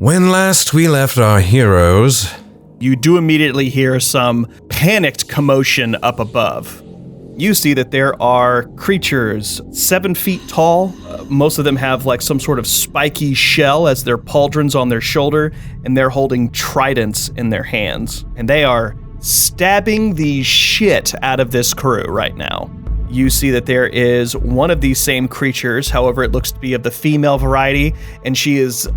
When last we left our heroes, you do immediately hear some panicked commotion up above. You see that there are creatures 7 feet tall. Most of them have like some sort of spiky shell as their pauldrons on their shoulder, and they're holding tridents in their hands. And they are stabbing the shit out of this crew right now. You see that there is one of these same creatures, however, it looks to be of the female variety, and she is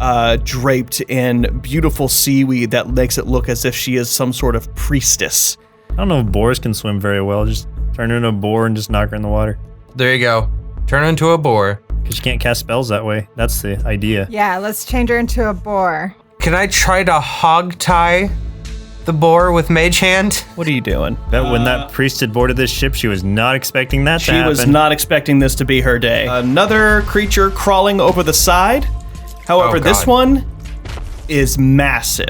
draped in beautiful seaweed that makes it look as if she is some sort of priestess. I don't know if boars can swim very well. Just turn her into a boar and just knock her in the water. There you go. Turn her into a boar. Because you can't cast spells that way. That's the idea. Yeah, let's change her into a boar. Can I try to hog tie the boar with Mage Hand? What are you doing? Bet when that priest had boarded this ship, she was not expecting that to happen. She was not expecting this to be her day. Another creature crawling over the side. However, this one is massive.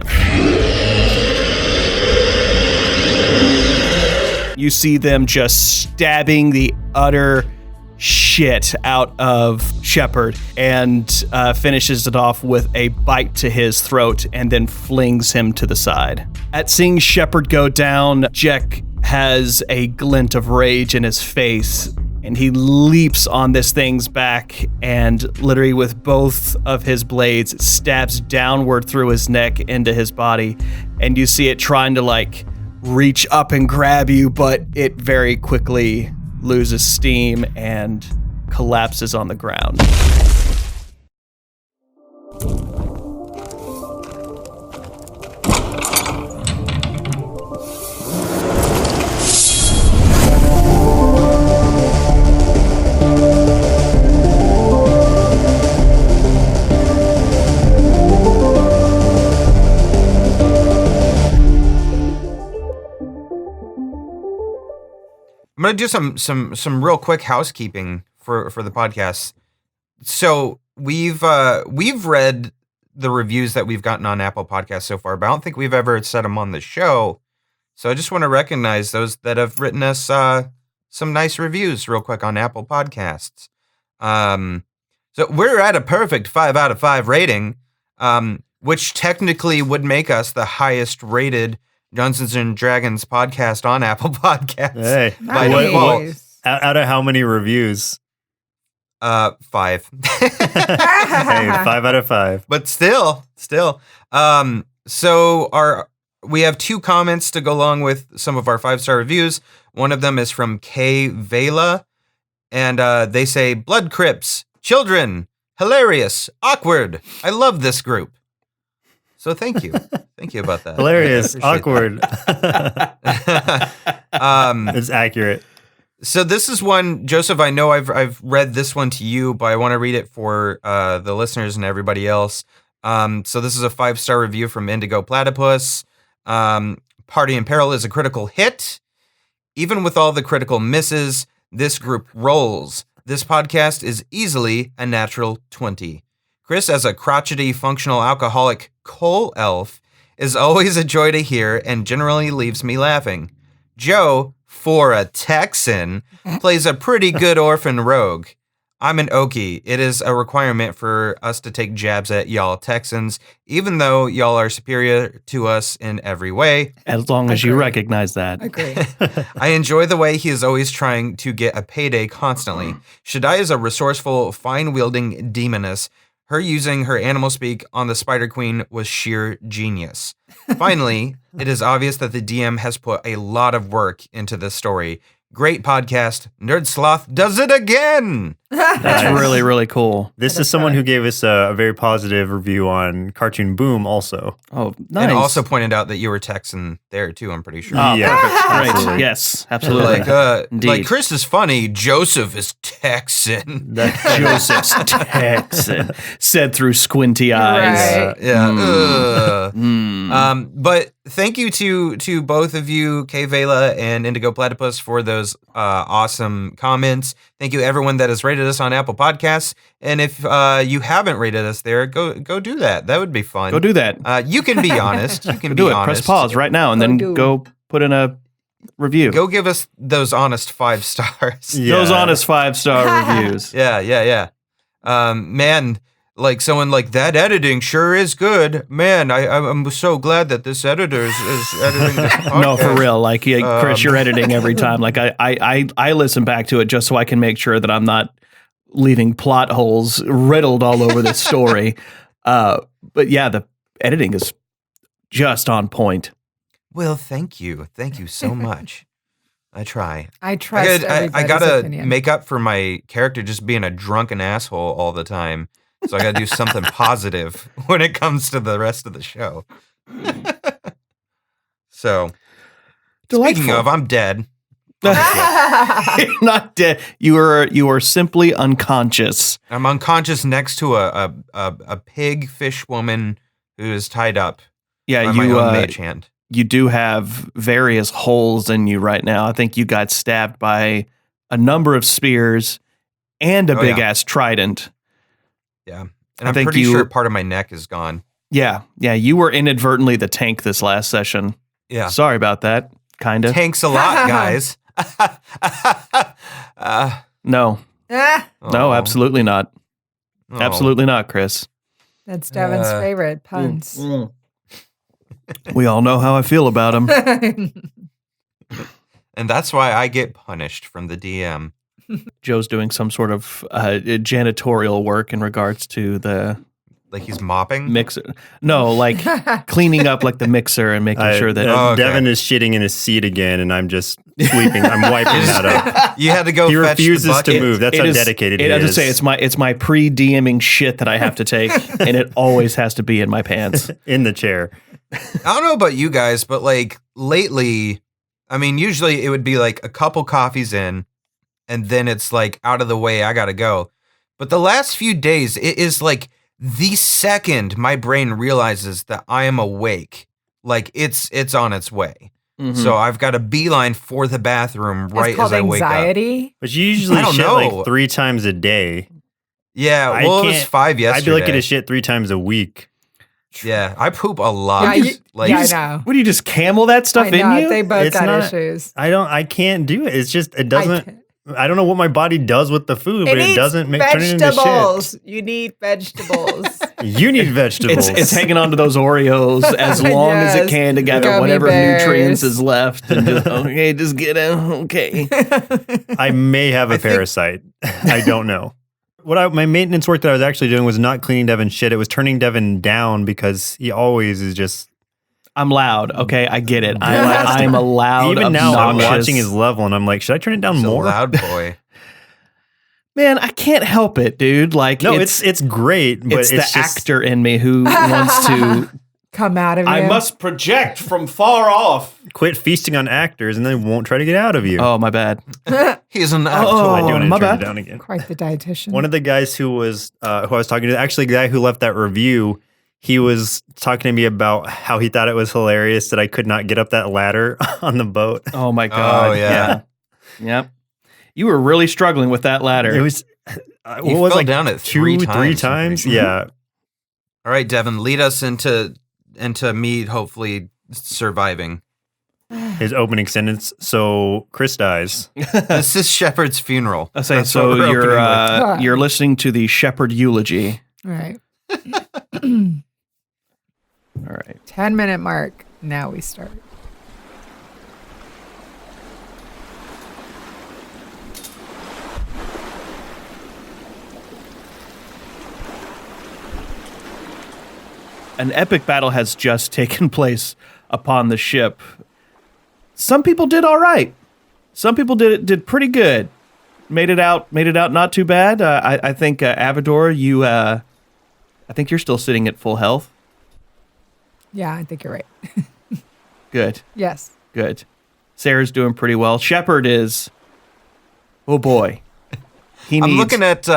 You see them just stabbing the utter shit out of Sheppard and finishes it off with a bite to his throat and then flings him to the side. At seeing Sheppard go down, Jek has a glint of rage in his face, and he leaps on this thing's back and literally with both of his blades stabs downward through his neck into his body, and you see it trying to like reach up and grab you, but it very quickly loses steam and collapses on the ground. I'm gonna do some real quick housekeeping for the podcast. So we've read the reviews that we've gotten on Apple Podcasts so far, but I don't think we've ever said them on the show. So I just want to recognize those that have written us some nice reviews real quick on Apple Podcasts. So we're at a perfect 5 out of 5 rating, which technically would make us the highest rated Dungeons and Dragons podcast on Apple Podcasts. Hey, by default. Out of how many reviews? 5. Hey, 5 out of 5. But still. So we have 2 comments to go along with some of our 5-star reviews. One of them is from K. Vela, and they say, Blood Crypts, children, hilarious, awkward. I love this group. So thank you. Thank you about that. Hilarious, awkward. It's accurate. So this is one, Joseph, I know I've read this one to you, but I want to read it for the listeners and everybody else. So this is a 5-star review from Indigo Platypus. Party in Peril is a critical hit. Even with all the critical misses, this group rolls. This podcast is easily a natural 20. Chris, as a crotchety functional alcoholic coal elf, is always a joy to hear and generally leaves me laughing. Joe, for a Texan, plays a pretty good orphan rogue. I'm an Okie. It is a requirement for us to take jabs at y'all Texans, even though y'all are superior to us in every way. As long as you recognize that. Agree. I enjoy the way he is always trying to get a payday constantly. Shaddai is a resourceful, fine-wielding demoness. Her using her animal speak on the Spider Queen was sheer genius. Finally, it is obvious that the DM has put a lot of work into this story. Great podcast. Nerd Sloth does it again. That's really, really cool. This is someone who gave us a very positive review on Cartoon Boom also. Oh, nice. And also pointed out that you were Texan there too, I'm pretty sure. Oh, Yeah, perfect. Great. absolutely. Yes, absolutely. Like Chris is funny, Joseph is Texan. Joseph's Texan, said through squinty eyes. Right. But thank you to both of you, K Vela and Indigo Platypus, for those awesome comments. Thank you everyone that has rated us on Apple Podcasts. And if you haven't rated us there, go do that. That would be fun. Go do that. You can be honest. You can do be it. honest. Press pause right now and then go put in a review. Go give us those honest 5 stars. Yeah. Those honest 5-star reviews. Yeah. Man, like someone like that editing sure is good. Man, I'm so glad that this editor is editing this podcast. No, for real. Like, yeah, Chris, you're editing every time. Like, I listen back to it just so I can make sure that I'm not leaving plot holes riddled all over this story. But yeah, the editing is just on point. Well, thank you so much. I try. I trust I everybody's gotta opinion. make up for my character just being a drunken asshole all the time. So I gotta do something positive when it comes to the rest of the show. So, speaking of, I'm dead. You're not dead. You are simply unconscious. I'm unconscious next to a pig fish woman who is tied up. Yeah, by my own mage hand. You do have various holes in you right now. I think you got stabbed by a number of spears and a big ass trident. Yeah. And I'm pretty sure part of my neck is gone. Yeah. Yeah. You were inadvertently the tank this last session. Yeah. Sorry about that. Kind of. Thanks a lot, guys. No. No, absolutely not. Oh. Absolutely not, Chris. That's Devan's favorite puns. We all know how I feel about him. And that's why I get punished from the DM. Joe's doing some sort of janitorial work in regards to the Like he's mopping? mixer. No, like cleaning up like the mixer and making sure that okay. Devan is shitting in his seat again, and I'm just sweeping. I'm wiping that up. You had to go He fetch refuses the bucket. to move. That's how dedicated he I is. just say it's my pre-DMing shit that I have to take, and it always has to be in my pants. In the chair. I don't know about you guys, but like lately, I mean, usually it would be like a couple coffees in, and then it's like out of the way, I gotta go. But the last few days, it is like the second my brain realizes that I am awake, like it's on its way. Mhm. So I've got a beeline for the bathroom right It's called as I wake up. anxiety. But you usually I don't shit know. like 3 times a day. Yeah, I well, it was can't- 5 yesterday. I'd be looking at shit 3 times a week. Yeah, I poop a lot. Yeah, like, I know. What do you just camel that stuff I know. in you? They both It's got not- issues. I can't do it. It's just, it I doesn't, can't. I don't know what my body does with the food, but it needs doesn't turn it into vegetables. You need vegetables. shit. You need vegetables. It's hanging on to those Oreos as long as it Yes. can to gather Gummy whatever bears. nutrients is left. And just, okay, just get it. Okay. I may have a parasite. I don't know. My maintenance work that I was actually doing was not cleaning Devan's shit. It was turning Devan down because he always is just. I'm loud. Okay, I get it. Blasting. I'm a loud, Even now, I'm obnoxious- watching his level and I'm like, should I turn it down he's a more? loud boy. Man, I can't help it, dude. Like, No, it's great, but it's the just, actor in me who wants to. Come out of you. I must project from far off. Quit feasting on actors and they won't try to get out of you. Oh, my bad. He's an actor. Oh, I do want to my turn bad. it down again. Quite the dietitian. One of the guys who I was talking to, actually the guy who left that review, he was talking to me about how he thought it was hilarious that I could not get up that ladder on the boat. Oh my god. Oh, yeah. Yep. You were really struggling with that ladder. It was You what was fell like down it 3 3 times. times? Yeah. All right, Devan, lead us into me hopefully surviving. His opening sentence. So Chris dies. This is Sheppard's funeral. I say, That's so what we're opening with. you're listening to the Sheppard eulogy. All right. All right. 10-minute mark. Now we start. An epic battle has just taken place upon the ship. Some people did all right. Some people did pretty good. Made it out not too bad. I think Avadore, I think you're still sitting at full health. Yeah, I think you're right. Good. Yes. Good. Sarah's doing pretty well. Sheppard is. Oh boy. I'm looking at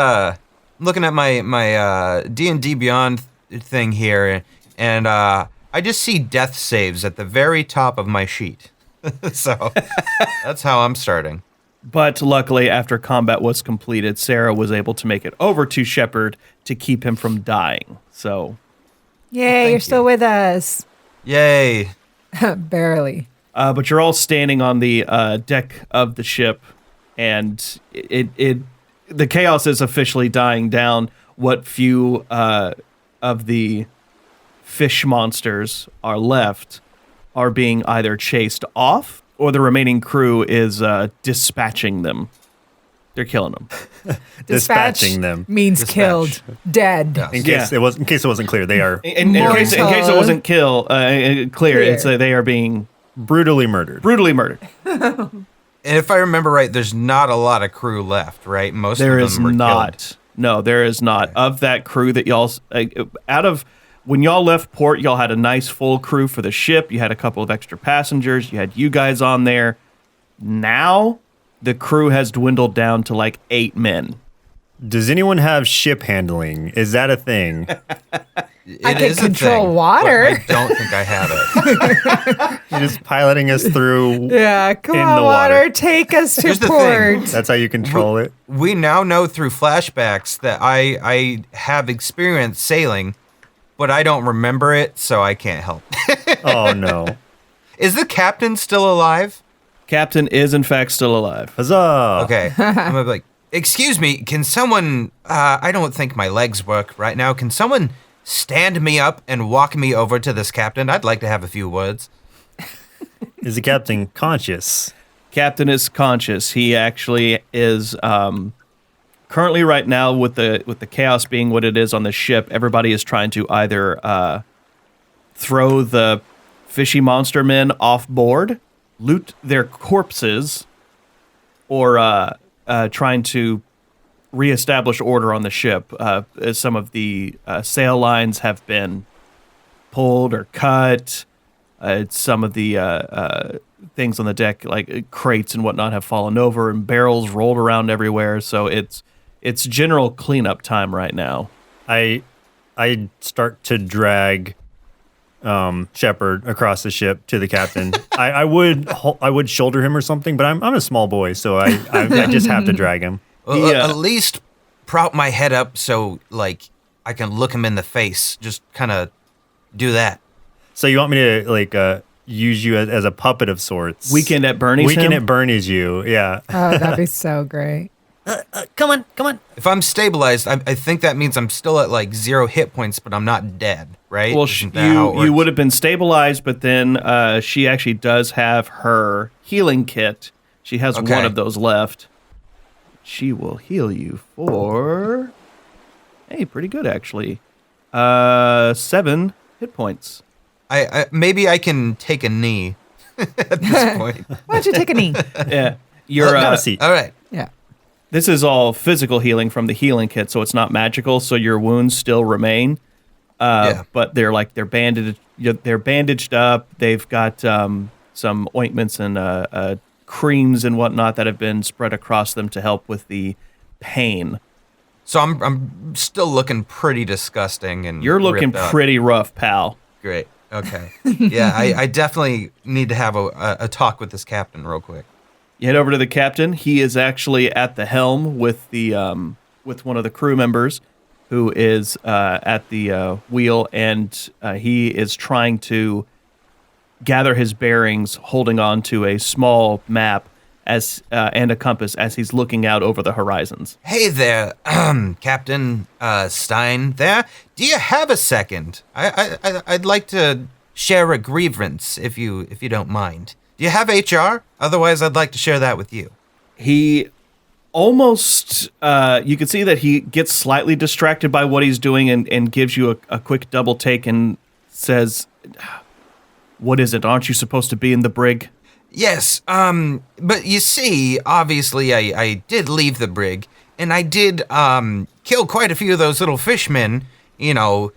my D&D Beyond thing here, and I just see death saves at the very top of my sheet. So that's how I'm starting. But luckily, after combat was completed, Sarah was able to make it over to Sheppard to keep him from dying. So, Yay, you're still with us. Yay. Barely. but you're all standing on the deck of the ship, and the chaos is officially dying down. what few of the fish monsters are left are being either chased off or the remaining crew is dispatching them. They're killing them. Dispatching them means Dispatch. killed, dead. Yes. in case it wasn't clear. They are In case it wasn't clear, it's they are being brutally murdered. And if I remember right, there's not a lot of crew left, right? Most There of is them were not. killed. No, there is not. Of that crew that y'all out of when y'all left port, y'all had a nice full crew for the ship. You had a couple of extra passengers. You had you guys on there. Now the crew has dwindled down to like 8 men. Does anyone have ship handling? Is that a thing? I It can is a control thing, water. but I don't think I have it. You're just piloting us through. Yeah, come In on, the water. water. Take us to Here's the port. thing. That's how you control it. We now know through flashbacks that I have experienced sailing, but I don't remember it, so I can't help. Oh no! Is the captain still alive? Captain is in fact still alive. Huzzah! Okay. I'm gonna be like, excuse me, can someone, I don't think my legs work right now. Can someone stand me up and walk me over to this captain? I'd like to have a few words. Is the captain conscious? Captain is conscious. He actually is currently right now with the chaos being what it is on the ship. Everybody is trying to either throw the fishy monster men off board, loot their corpses, or trying to reestablish order on the ship. As some of the sail lines have been pulled or cut. Some of the things on the deck, like crates and whatnot, have fallen over, and barrels rolled around everywhere. So it's general cleanup time right now. I start to drag Sheppard across the ship to the captain. I would shoulder him or something, but I'm a small boy, so I just have to drag him. Well, Yeah. at least prop my head up so, like, I can look him in the face. Just kind of do that. So you want me to use you as a puppet of sorts? Weekend at Bernie's. Weekend him? at Bernie's, you, yeah. Oh, that'd be so great. Come on. If I'm stabilized, I think that means I'm still at, like, 0 hit points, but I'm not dead, right? Well, Isn't that how it you works? would have been stabilized, but then she actually does have her healing kit. She has Okay. one of those left. She will heal you for pretty good actually. 7 hit points. I maybe I can take a knee at this point. Why don't you take a knee? Yeah, you're. Have a seat. All right. Yeah. This is all physical healing from the healing kit, so it's not magical. So your wounds still remain. Yeah. But they're bandaged. They're bandaged up. They've got some ointments and creams and whatnot that have been spread across them to help with the pain. So I'm still looking pretty disgusting and You're looking ripped up. pretty rough, pal. Great. Okay. Yeah, I definitely need to have a talk with this captain real quick. You head over to the captain. He is actually at the helm with the with one of the crew members, who is at the wheel, and he is trying to gather his bearings, holding on to a small map as and a compass as he's looking out over the horizons. Hey there, Captain Stein. There. Do you have a second? I'd like to share a grievance if you don't mind. Do you have HR? Otherwise, I'd like to share that with you. He almost, you can see that he gets slightly distracted by what he's doing and gives you a quick double take and says, "What is it? Aren't you supposed to be in the brig?" Yes, but you see, obviously I did leave the brig, and I did kill quite a few of those little fishmen, you know.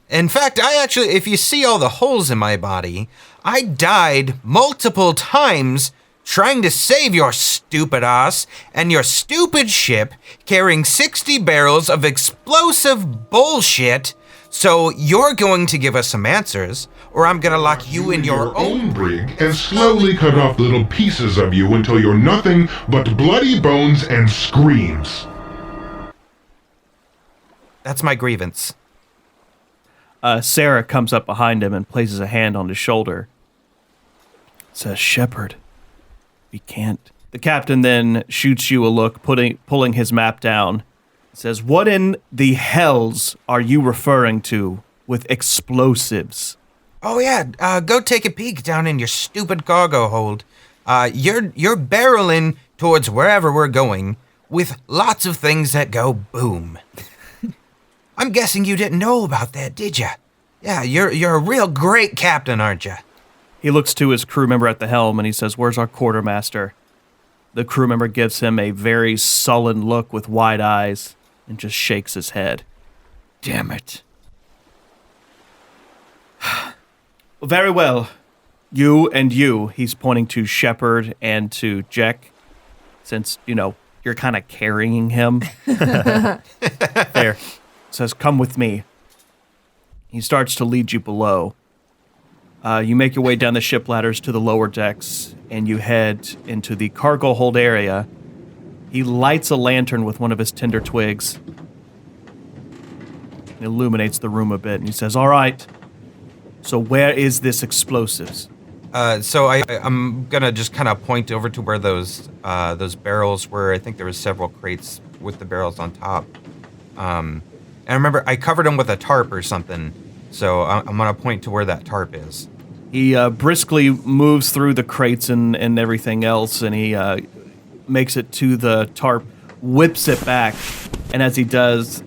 In fact, I actually, if you see all the holes in my body, I died multiple times trying to save your stupid ass and your stupid ship carrying 60 barrels of explosive bullshit. So you're going to give us some answers, or I'm gonna lock you in your own brig and slowly cut off little pieces of you until you're nothing but bloody bones and screams. That's my grievance. Sarah comes up behind him and places a hand on his shoulder. Says, "Sheppard, we can't." The captain then shoots you a look, pulling his map down. Says, what in the hells are you referring to with explosives? Oh yeah, go take a peek down in your stupid cargo hold. You're barreling towards wherever we're going with lots of things that go boom. I'm guessing you didn't know about that, did ya? Yeah, you're a real great captain, aren't ya? He looks to his crew member at the helm and he says, where's our quartermaster? The crew member gives him a very sullen look with wide eyes and just shakes his head. Damn it. Very well. You and you, he's pointing to Sheppard and to Jek, since, you're kind of carrying him. Fair. Says, come with me. He starts to lead you below. You make your way down the ship ladders to the lower decks, and you head into the cargo hold area. He lights a lantern with one of his tinder twigs. It illuminates the room a bit, and he says, all right, so where is this explosives? So I'm gonna just kind of point over to where those barrels were. I think there was several crates with the barrels on top. And I remember I covered them with a tarp or something. So I'm gonna point to where that tarp is. He briskly moves through the crates and everything else, and he makes it to the tarp, whips it back, and as he does,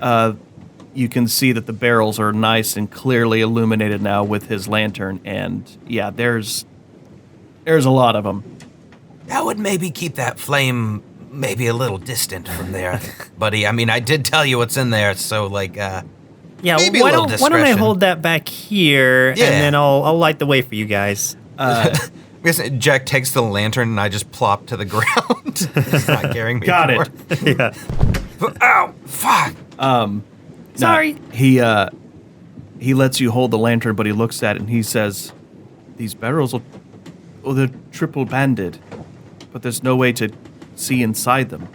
you can see that the barrels are nice and clearly illuminated now with his lantern, and yeah, there's a lot of them. That would maybe keep that flame maybe a little distant from there, buddy. I mean, I did tell you what's in there, so Yeah, maybe why a little don't I discretion. hold that back here, Yeah. and then I'll light the way for you guys. Jack takes the lantern and I just plop to the ground. He's not carrying me. Got anymore. it. Yeah. Ow! Fuck! Sorry. He lets you hold the lantern, but he looks at it and he says, these barrels they're triple banded, but there's no way to see inside them.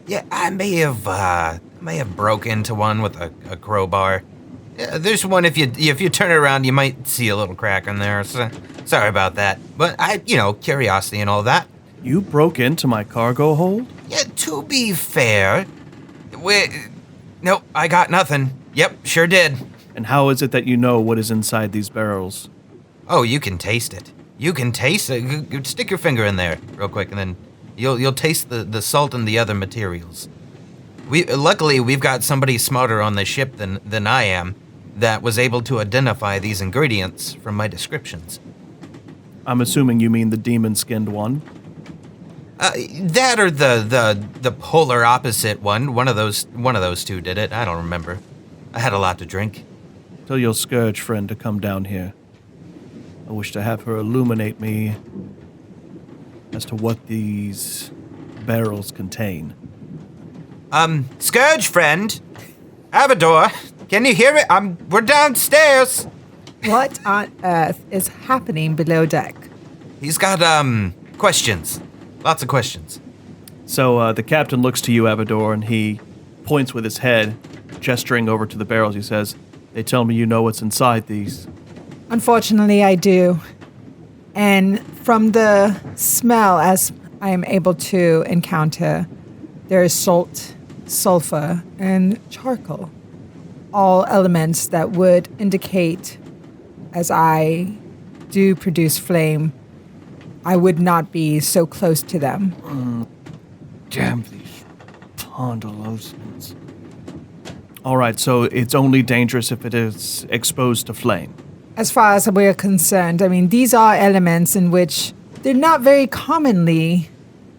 Yeah, I may have broke into one with a crowbar. Yeah, there's one if you turn it around, you might see a little crack in there. So, sorry about that. But curiosity and all that. You broke into my cargo hold? Yeah, to be fair, nope, I got nothing. Yep, sure did. And how is it that you know what is inside these barrels? Oh, you can taste it. You can taste it. Stick your finger in there real quick, and then you'll taste the salt and the other materials. Luckily we've got somebody smarter on the ship than I am that was able to identify these ingredients from my descriptions. I'm assuming you mean the demon-skinned one. That or the polar opposite one. One of those two did it. I don't remember. I had a lot to drink. Tell your Scourge friend to come down here. I wish to have her illuminate me as to what these barrels contain. Scourge friend, Avadore, can you hear me? We're downstairs. What on earth is happening below deck? He's got questions, lots of questions. So the captain looks to you, Avadore, and he points with his head, gesturing over to the barrels. He says, they tell me you know what's inside these. Unfortunately, I do. And from the smell, as I am able to encounter, there is salt, sulfur, and charcoal. All elements that would indicate, as I do produce flame, I would not be so close to them. Damn these Pondelosans. All right, so it's only dangerous if it is exposed to flame. As far as we're concerned, I mean, these are elements in which they're not very commonly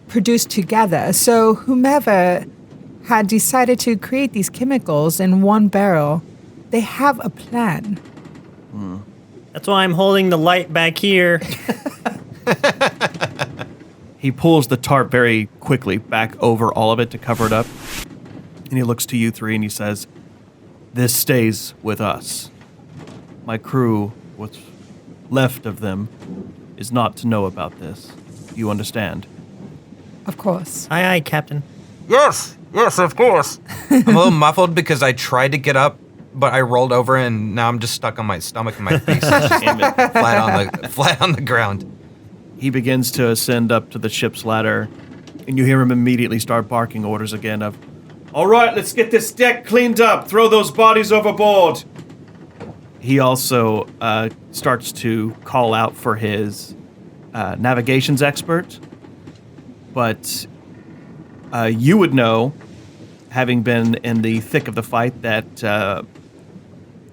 produced together. So whomever had decided to create these chemicals in one barrel, they have a plan. That's why I'm holding the light back here. He pulls the tarp very quickly back over all of it to cover it up. And he looks to you three and he says, this stays with us. My crew, what's left of them, is not to know about this. You understand? Of course. Aye, aye, Captain. Yes, of course. I'm a little muffled because I tried to get up, but I rolled over and now I'm just stuck on my stomach and my face is just flat on the ground. He begins to ascend up to the ship's ladder, and you hear him immediately start barking orders again of, All right, let's get this deck cleaned up. Throw those bodies overboard. He also starts to call out for his navigations expert. But you would know, having been in the thick of the fight, that the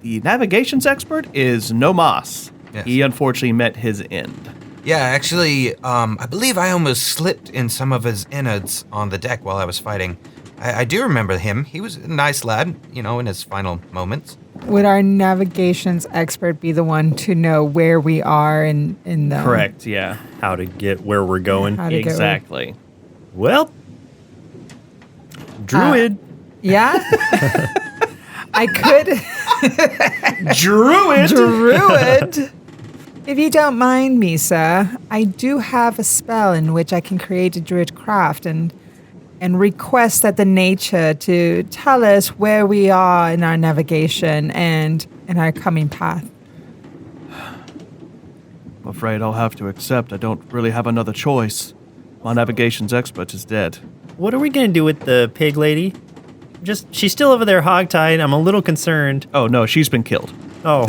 navigations expert is no mas. Yes. He unfortunately met his end. Yeah, actually, I believe I almost slipped in some of his innards on the deck while I was fighting. I do remember him. He was a nice lad, in his final moments. Would our navigations expert be the one to know where we are in the... Correct, yeah. How to get where we're going. How to get Exactly. Well, druid. Yeah? I could... Druid! Druid! If you don't mind me, sir, I do have a spell in which I can create a druid craft and request that the nature to tell us where we are in our navigation and in our coming path. I'm afraid I'll have to accept I don't really have another choice. My navigations expert is dead. What are we going to do with the pig lady? She's still over there hogtied. I'm a little concerned. Oh, no, she's been killed. Oh,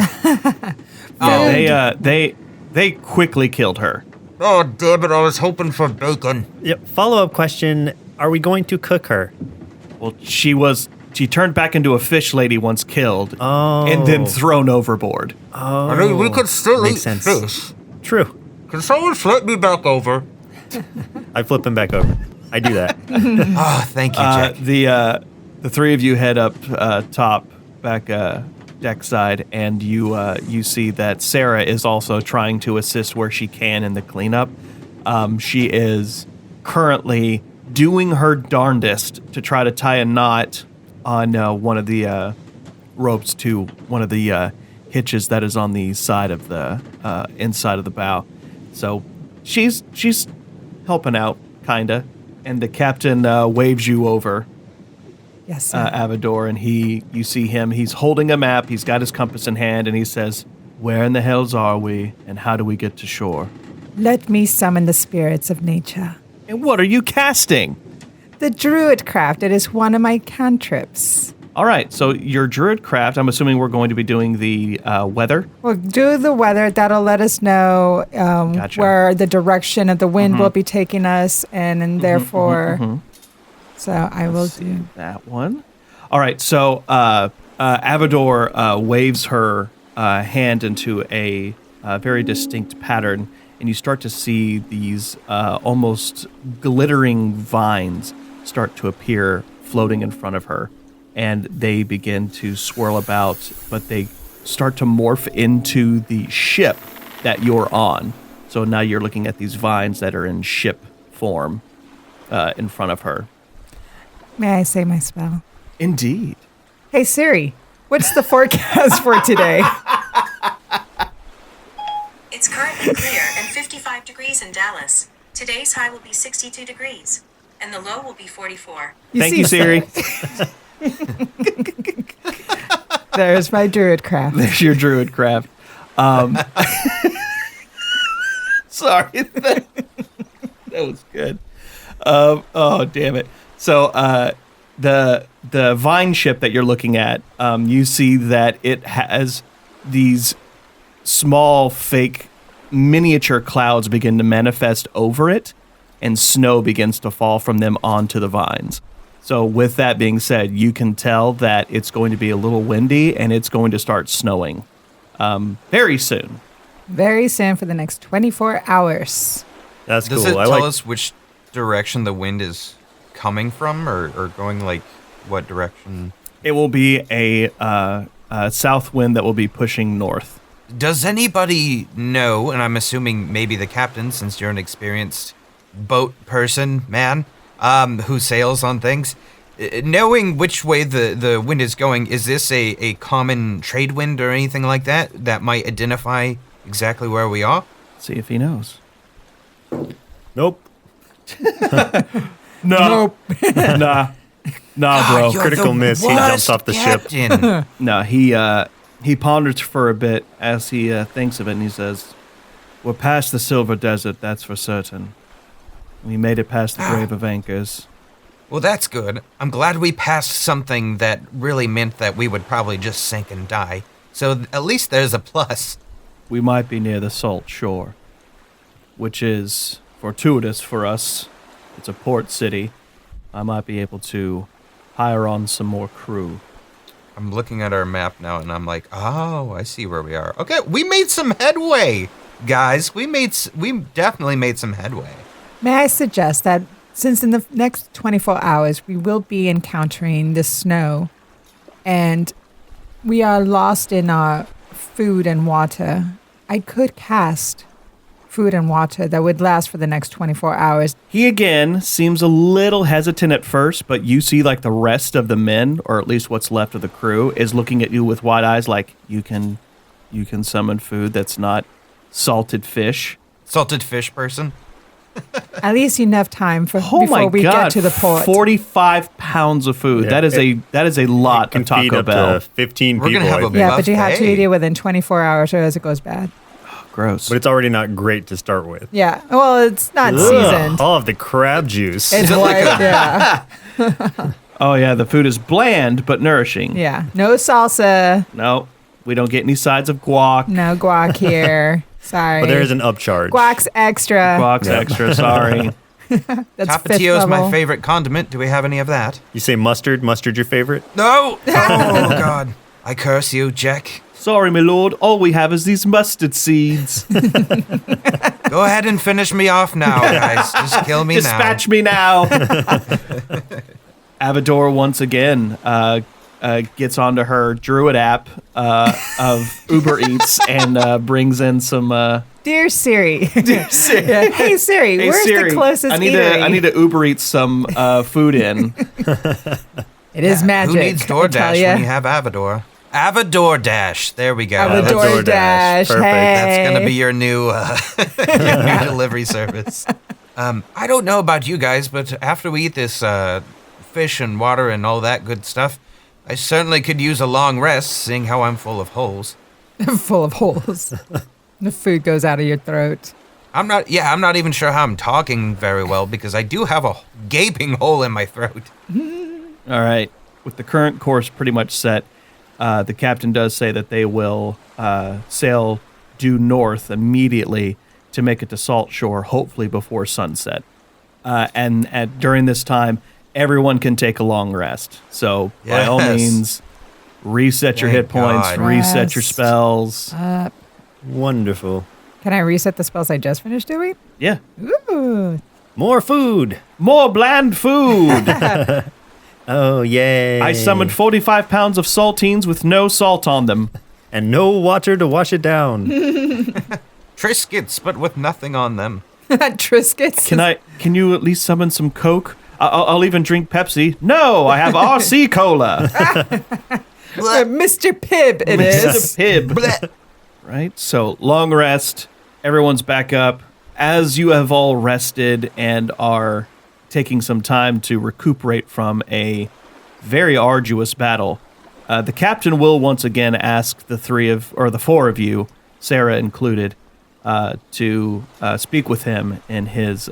They quickly killed her. Oh, damn it, I was hoping for bacon. yep. Follow-up question. Are we going to cook her? Well, she turned back into a fish lady once killed. Oh. And then thrown overboard. Oh. I mean, we could still Makes eat sense. fish. True. Can someone flip me back over? I flip him back over. I do that. Oh, thank you, Jek. The three of you head up top, back deck side, and you see that Sarah is also trying to assist where she can in the cleanup. She is currently doing her darndest to try to tie a knot on one of the ropes to one of the hitches that is on the side of the inside of the bow. So she's helping out, kinda. And the captain waves you over. Yes, sir. Avadore, and you see him. He's holding a map. He's got his compass in hand, and he says, "Where in the hells are we, and how do we get to shore?" Let me summon the spirits of nature. And what are you casting? The druid craft, it is one of my cantrips. All right, so your druid craft. I'm assuming we're going to be doing the weather. We'll do the weather. That'll let us know Gotcha. where the direction of the wind will be taking us, and therefore... So I will do that one. All right, so Avadore waves her hand into a very distinct pattern, and you start to see these almost glittering vines start to appear floating in front of her, and they begin to swirl about, but they start to morph into the ship that you're on. So now you're looking at these vines that are in ship form in front of her. May I say my spell? Indeed. Hey Siri, what's the forecast for today? It's currently clear and 55 degrees in Dallas. Today's high will be 62 degrees, and the low will be 44. Thank you, Siri. There's my druid craft. There's your druid craft. Sorry. That was good. Oh, damn it. So the vine ship that you're looking at, you see that it has these small fake miniature clouds begin to manifest over it, and snow begins to fall from them onto the vines. So with that being said, you can tell that it's going to be a little windy and it's going to start snowing very soon. Very soon for the next 24 hours. That's cool. Does it I tell like. us which direction the wind is coming from, or going like what direction? It will be a south wind that will be pushing north. Does anybody know, and I'm assuming maybe the captain, since you're an experienced boat person, man, who sails on things, knowing which way the wind is going, is this a common trade wind or anything like that might identify exactly where we are? See if he knows. Nope. No. Nah, bro. You're critical the miss. He jumps worst off the ship. captain. No, he ponders for a bit as he thinks of it, and he says, "We're past the Silver Desert, that's for certain. We made it past the Grave of Anchors. Well, that's good. I'm glad we passed something that really meant that we would probably just sink and die. So at least there's a plus. We might be near the salt shore, which is fortuitous for us. It's a port city. I might be able to hire on some more crew. I'm looking at our map now, and I'm like, oh, I see where we are. Okay, we made some headway, guys. We definitely made some headway. May I suggest that since in the next 24 hours we will be encountering the snow and we are lost in our food and water, I could cast food and water that would last for the next 24 hours. He again seems a little hesitant at first, but you see like the rest of the men, or at least what's left of the crew, is looking at you with wide eyes like you can summon food that's not salted fish. Salted fish person? At least enough time for Oh before my we God, get to the port. 45 pounds of food. Yeah, that is a lot Can of Taco feed up Bell. to 15 We're people. gonna have I a think. Yeah, but you have to buffet. eat it within 24 hours or else it goes bad. Gross. But it's already not great to start with. Yeah. Well, it's not Ugh, seasoned. all of the crab juice. It's white. Yeah. Oh yeah, the food is bland but nourishing. Yeah. No salsa. No, we don't get any sides of guac. No guac here. Sorry. But there is an upcharge. Guac's extra. Guac's extra. Sorry. That's fifth Tapatio is my level. favorite condiment. Do we have any of that? You say mustard? Mustard your favorite? No! Oh, God. I curse you, Jek. Sorry, my lord. All we have is these mustard seeds. Go ahead and finish me off now, guys. Just kill me Dispatch me now. Avadore once again gets onto her druid app of Uber Eats and brings in some. Dear Siri. Dear Siri. Yeah. Hey Siri, Hey, where's Siri, the closest I need eatery? to Uber Eats some food in. It is now. magic. Who needs I tell DoorDash ya. when you have Avadore? Avadore Dash. There we go. Avadore DoorDash. Dash. Perfect. Hey. That's going to be your new, your new delivery service. I don't know about you guys, but after we eat this fish and water and all that good stuff, I certainly could use a long rest, seeing how I'm full of holes. full of holes. The food goes out of your throat. I'm not even sure how I'm talking very well because I do have a gaping hole in my throat. All right. With the current course pretty much set, the captain does say that they will sail due north immediately to make it to Salt Shore, hopefully before sunset. And during this time, everyone can take a long rest. So by all Yes. means, reset your Thank hit points, God. reset your Rest. spells. Wonderful. Can I reset the spells I just finished doing? Yeah. Ooh. More food. More bland food. Oh, yay. I summoned 45 pounds of saltines with no salt on them. And no water to wash it down. Triscuits, but with nothing on them. Triscuits. Can you at least summon some Coke? I'll even drink Pepsi. No, I have RC Cola. Mr. Pibb it is. Mr. Pibb. Right? So, long rest. Everyone's back up. As you have all rested and are taking some time to recuperate from a very arduous battle, the captain will once again ask the four of you, Sarah included, to speak with him in his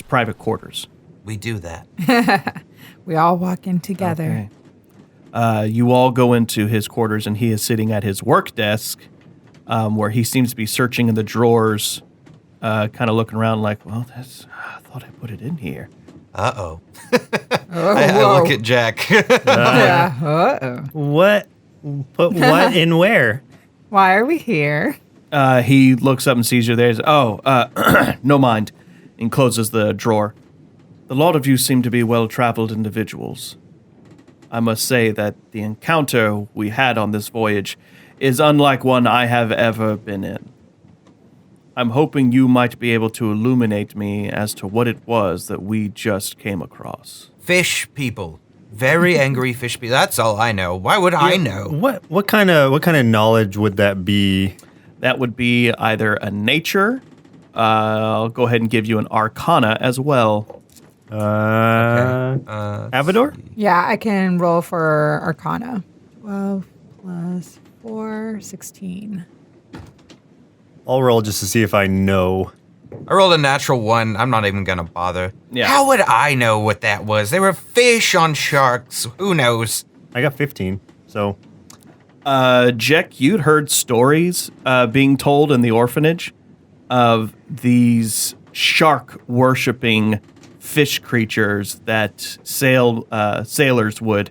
private quarters. We do that. We all walk in together. Okay. You all go into his quarters, and he is sitting at his work desk, where he seems to be searching in the drawers, kind of looking around like, well, I thought I put it in here. Uh-oh. Oh, I look at Jack. yeah. Uh-oh. What? Put what in where? Why are we here? He looks up and sees you there. No mind, and closes the drawer. The lot of you seem to be well-traveled individuals. I must say that the encounter we had on this voyage is unlike one I have ever been in. I'm hoping you might be able to illuminate me as to what it was that we just came across. Fish people. Very angry fish people. That's all I know. Why would I know? What kind of knowledge would that be? That would be either a nature. I'll go ahead and give you an arcana as well. Avadore? Yeah, I can roll for Arcana. 12 plus 4, 16. I'll roll just to see if I know. I rolled a natural 1. I'm not even gonna bother. Yeah. How would I know what that was? They were fish on sharks. Who knows? I got 15. So Jek, you'd heard stories being told in the orphanage of these shark-worshipping fish creatures that sailors would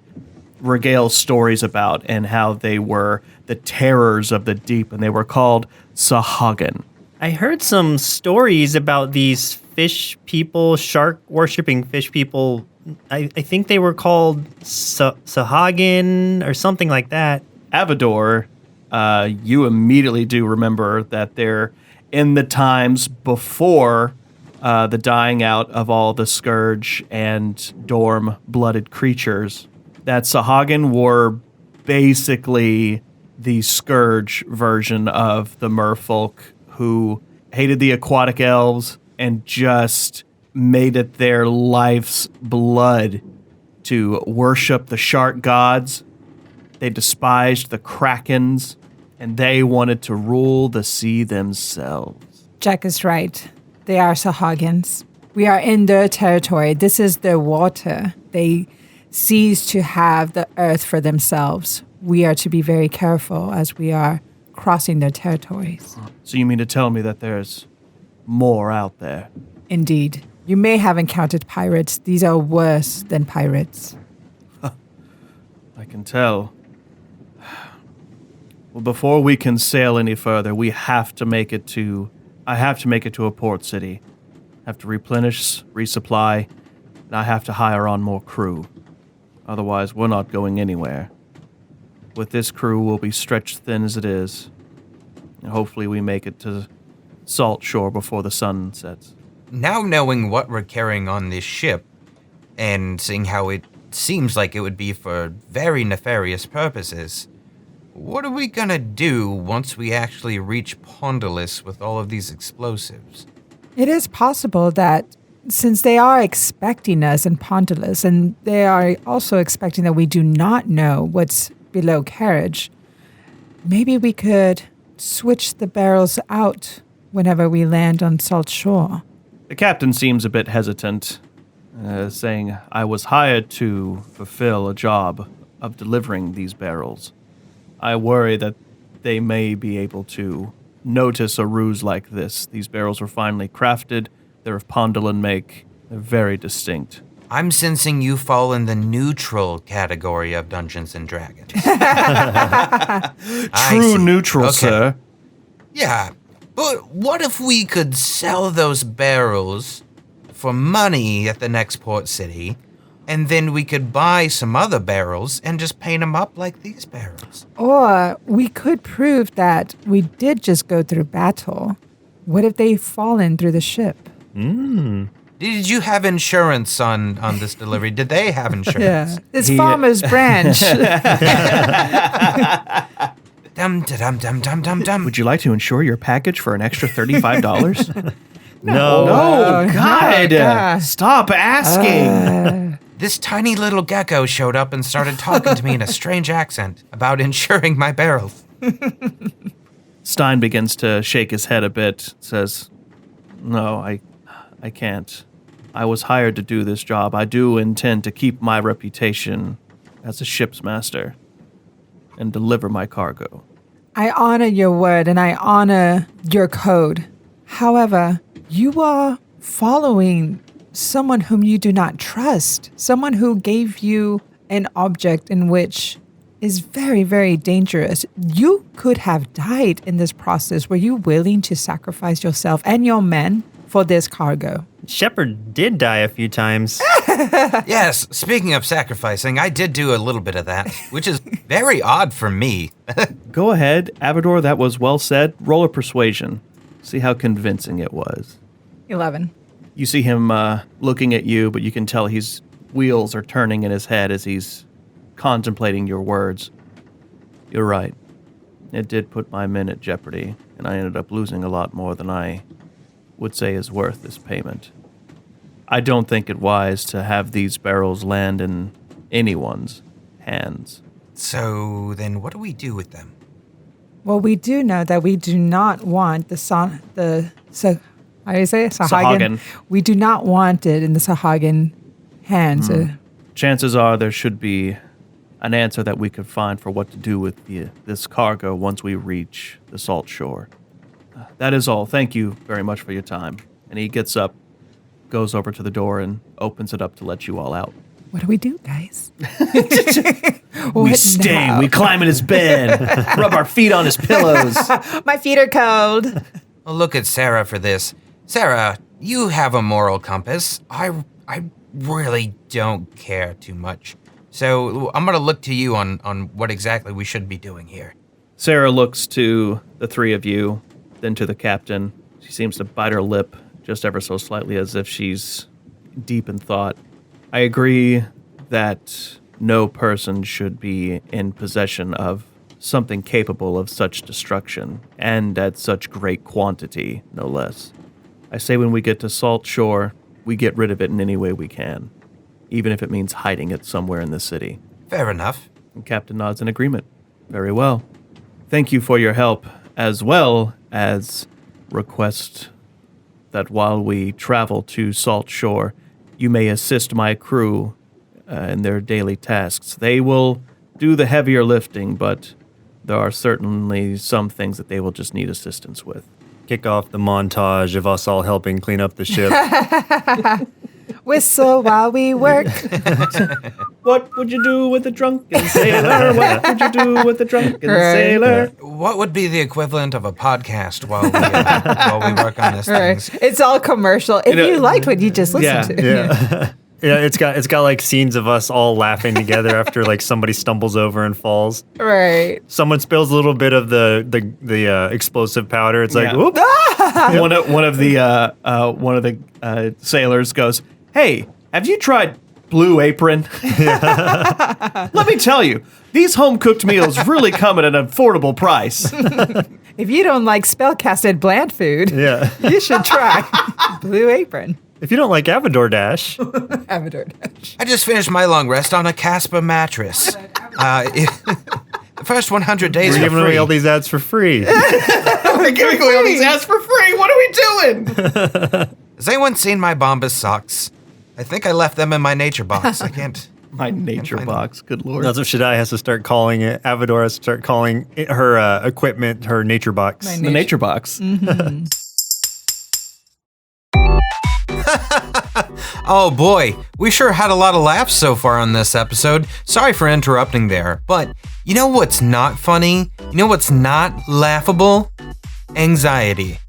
regale stories about, and how they were the terrors of the deep, and they were called Sahagin. I heard some stories about these fish people, shark-worshipping fish people. I think they were called Sahagin or something like that. Avadore, you immediately do remember that they're in the times before the dying out of all the Scourge and Dorm blooded creatures. That Sahagin were basically the Scourge version of the merfolk who hated the aquatic elves and just made it their life's blood to worship the shark gods. They despised the krakens, and they wanted to rule the sea themselves. Jack is right. They are Sahagins. We are in their territory. This is their water. They cease to have the earth for themselves. We are to be very careful as we are crossing their territories. So you mean to tell me that there's more out there? Indeed. You may have encountered pirates. These are worse than pirates. I can tell. Well, before we can sail any further, I have to make it to a port city. Have to replenish, resupply, and I have to hire on more crew. Otherwise, we're not going anywhere. With this crew, we'll be stretched thin as it is. And hopefully we make it to salt shore before the sun sets. Now knowing what we're carrying on this ship, and seeing how it seems like it would be for very nefarious purposes, what are we gonna do once we actually reach Pondalus with all of these explosives? It is possible that since they are expecting us in Pondalus, and they are also expecting that we do not know what's below carriage, maybe we could switch the barrels out whenever we land on Salt Shore. The captain seems a bit hesitant, saying, I was hired to fulfill a job of delivering these barrels. I worry that they may be able to notice a ruse like this. These barrels were finely crafted. They're of Pondolan make. They're very distinct. I'm sensing you fall in the neutral category of Dungeons and Dragons. True neutral, sir. Yeah, but what if we could sell those barrels for money at the next port city, and then we could buy some other barrels and just paint them up like these barrels? Or we could prove that we did just go through battle. What if they've fallen through the ship? Did you have insurance on this delivery? Did they have insurance? Yeah, it's Farmer's Branch. Dum dum dum dum dum dum. Would you like to insure your package for an extra $35? No. Oh, God. gosh. Stop asking. This tiny little gecko showed up and started talking to me in a strange accent about insuring my barrels. Stein begins to shake his head a bit, says, No, I can't. I was hired to do this job. I do intend to keep my reputation as a ship's master and deliver my cargo. I honor your word and I honor your code. However, you are following someone whom you do not trust, someone who gave you an object in which is very, very dangerous. You could have died in this process. Were you willing to sacrifice yourself and your men for this cargo? Sheppard did die a few times. Yes, speaking of sacrificing, I did do a little bit of that, which is very odd for me. Go ahead, Avadore, that was well said. Roll a persuasion. See how convincing it was. 11. You see him looking at you, but you can tell his wheels are turning in his head as he's contemplating your words. You're right. It did put my men at jeopardy, and I ended up losing a lot more than I would say is worth this payment. I don't think it wise to have these barrels land in anyone's hands. So then what do we do with them? Well, we do know that we do not want How do you say it? Sahagin. We do not want it in the Sahagin hands. Chances are there should be an answer that we could find for what to do with this cargo once we reach the salt shore. That is all. Thank you very much for your time. And he gets up, goes over to the door, and opens it up to let you all out. What do we do, guys? We stay. We climb in his bed, rub our feet on his pillows. My feet are cold. Well, look at Sarah for this. Sarah, you have a moral compass. I really don't care too much. So I'm going to look to you on what exactly we should be doing here. Sarah looks to the three of you, then to the captain. She seems to bite her lip just ever so slightly as if she's deep in thought. I agree that no person should be in possession of something capable of such destruction, and at such great quantity, no less. I say when we get to Salt Shore, we get rid of it in any way we can, even if it means hiding it somewhere in the city. Fair enough. And Captain nods in agreement. Very well. Thank you for your help, as well as request that while we travel to Salt Shore, you may assist my crew in their daily tasks. They will do the heavier lifting, but there are certainly some things that they will just need assistance with. Kick off the montage of us all helping clean up the ship. Whistle while we work. What would you do with a drunken sailor? What would you do with a drunken sailor? What would be the equivalent of a podcast while we work on this Right. thing? It's all commercial. If you liked what you just listened to. Yeah. Yeah, it's got like scenes of us all laughing together after like somebody stumbles over and falls. Right. Someone spills a little bit of the explosive powder. It's like, Yeah. whoop. One of the sailors goes, "Hey, have you tried Blue Apron?" Let me tell you, these home cooked meals really come at an affordable price. If you don't like spell-casted bland food, Yeah. you should try Blue Apron. If you don't like Avadore Dash, Avadore. I just finished my long rest on a Casper mattress. The first 100 days we're are giving away free. all these ads for free. We're giving away all these ads for free. What are we doing? Has anyone seen my Bombas socks? I think I left them in my nature box. I can't. My nature find box. Good lord. That's what Shaddai has to start calling it. Avadore has to start calling her equipment her nature box. The nature box. Oh boy, we sure had a lot of laughs so far on this episode. Sorry for interrupting there, but you know what's not funny? You know what's not laughable? Anxiety.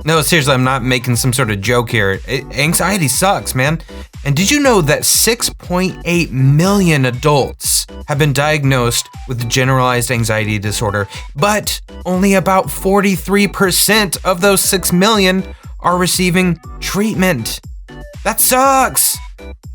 No, seriously, I'm not making some sort of joke here. Anxiety sucks, man. And did you know that 6.8 million adults have been diagnosed with generalized anxiety disorder, but only about 43% of those 6 million are receiving treatment? That sucks!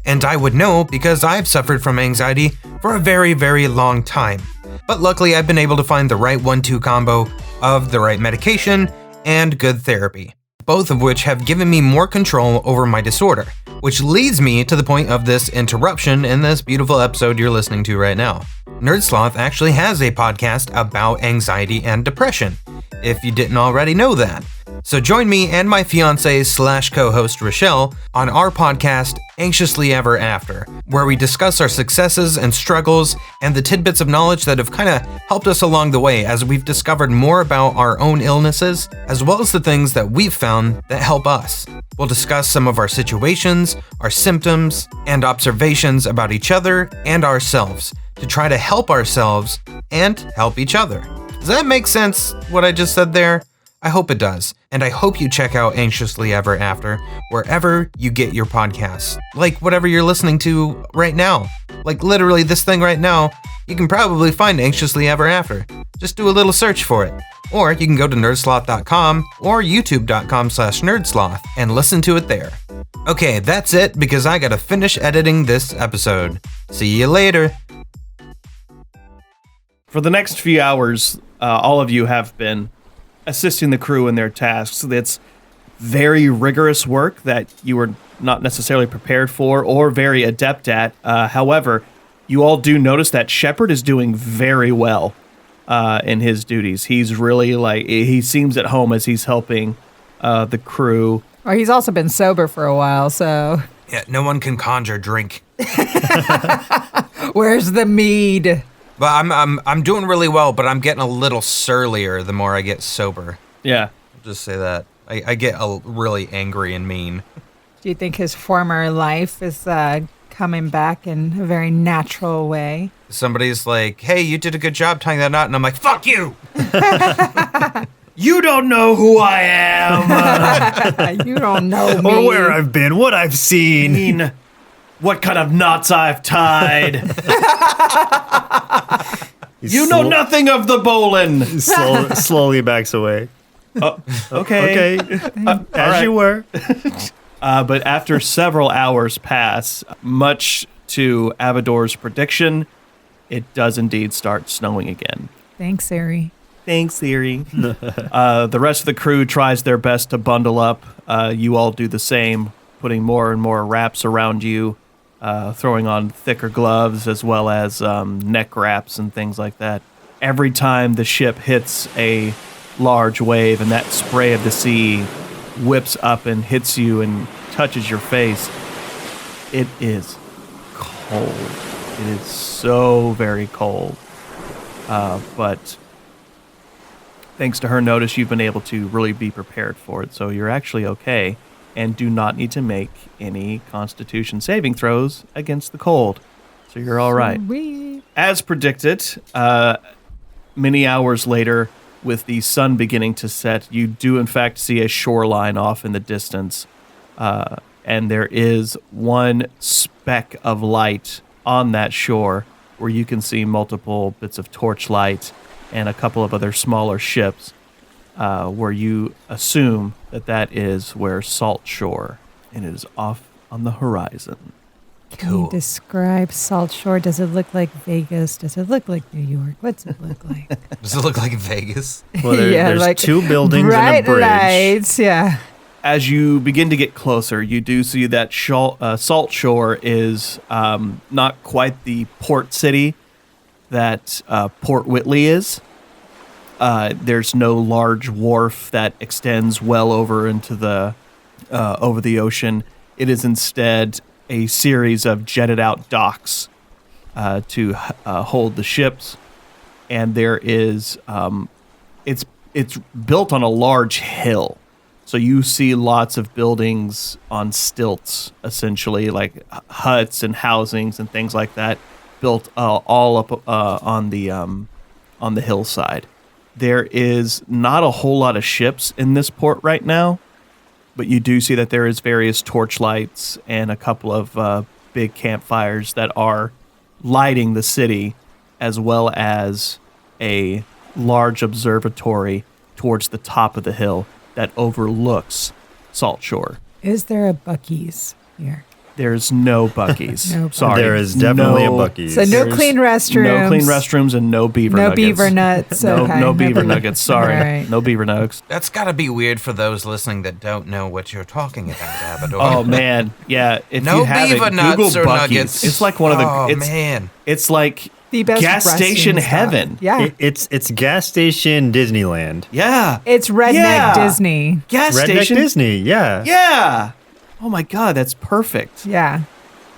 And I would know because I've suffered from anxiety for a very, very long time. But luckily I've been able to find the right 1-2 combo of the right medication and good therapy, both of which have given me more control over my disorder, which leads me to the point of this interruption in this beautiful episode you're listening to right now. Nerd Sloth actually has a podcast about anxiety and depression, if you didn't already know that. So join me and my fiancée/co-host Rochelle on our podcast, Anxiously Ever After, where we discuss our successes and struggles and the tidbits of knowledge that have kind of helped us along the way as we've discovered more about our own illnesses, as well as the things that we've found that help us. We'll discuss some of our situations, our symptoms, and observations about each other and ourselves to try to help ourselves and help each other. Does that make sense, what I just said there? I hope it does, and I hope you check out Anxiously Ever After wherever you get your podcasts. Like whatever you're listening to right now. Like literally this thing right now, you can probably find Anxiously Ever After. Just do a little search for it. Or you can go to nerdsloth.com or youtube.com/nerdsloth and listen to it there. Okay, that's it because I gotta finish editing this episode. See you later. For the next few hours, all of you have been assisting the crew in their tasks. It's very rigorous work that you were not necessarily prepared for or very adept at. However, you all do notice that Sheppard is doing very well in his duties. He's really he seems at home as he's helping the crew. Or he's also been sober for a while, so Yeah, no one can conjure drink. where's the mead? But I'm doing really well, but I'm getting a little surlier the more I get sober. Yeah. I'll just say that. I get really angry and mean. Do you think his former life is coming back in a very natural way? Somebody's like, hey, you did a good job tying that knot, and I'm like, fuck you! You don't know who I am. You don't know me. Or where I've been, what I've seen. What kind of knots I've tied. You know nothing of the bowling. Slowly backs away. Okay. As you were. But after several hours pass, much to Avadore's prediction, it does indeed start snowing again. Thanks, Ari. Thanks, Siri. The rest of the crew tries their best to bundle up. You all do the same, putting more and more wraps around you, throwing on thicker gloves as well as neck wraps and things like that. Every time the ship hits a large wave and that spray of the sea whips up and hits you and touches your face, it is cold. It is so very cold. But thanks to her notice, you've been able to really be prepared for it. So you're actually okay and do not need to make any Constitution saving throws against the cold. So you're all right. Sweet. As predicted, many hours later, with the sun beginning to set, you do in fact see a shoreline off in the distance. And there is one speck of light on that shore where you can see multiple bits of torchlight and a couple of other smaller ships, where you assume that is where Salt Shore, and it is off on the horizon. Can you describe Salt Shore? Does it look like Vegas? Does it look like New York? What's it look like? Does it look like Vegas? Well, there's like two buildings and a bridge. Lights, yeah. As you begin to get closer, you do see that Salt Shore is not quite the port city that Port Whitley is. There's no large wharf that extends well over into the over the ocean. It is instead a series of jetted out docks to hold the ships, and there is it's built on a large hill. So you see lots of buildings on stilts, essentially, like huts and housings and things like that, built all up on the hillside. There is not a whole lot of ships in this port right now, but you do see that there is various torchlights and a couple of big campfires that are lighting the city, as well as a large observatory towards the top of the hill that overlooks Salt Shore. Is there a Buc-ee's here? There's no Buc-ee's. No Sorry. There is definitely a Buc-ee's. So no There's clean restrooms. No clean restrooms and no beaver nuggets. No beaver nuts. No, Okay. no beaver nuggets. Sorry. All right. No beaver nuggets. That's gotta be weird for those listening that don't know what you're talking about, Avadore. Oh man, yeah. If No you have beaver it, nuts Google or Buc-ee's. nuggets. It's like one of the. Oh, it's, man. It's like The best gas station restroom stuff. heaven. Yeah. It's gas station Disneyland. Yeah. It's redneck Yeah. Disney. Gas Redneck station. Disney, yeah. Yeah. Oh my God, that's perfect. Yeah.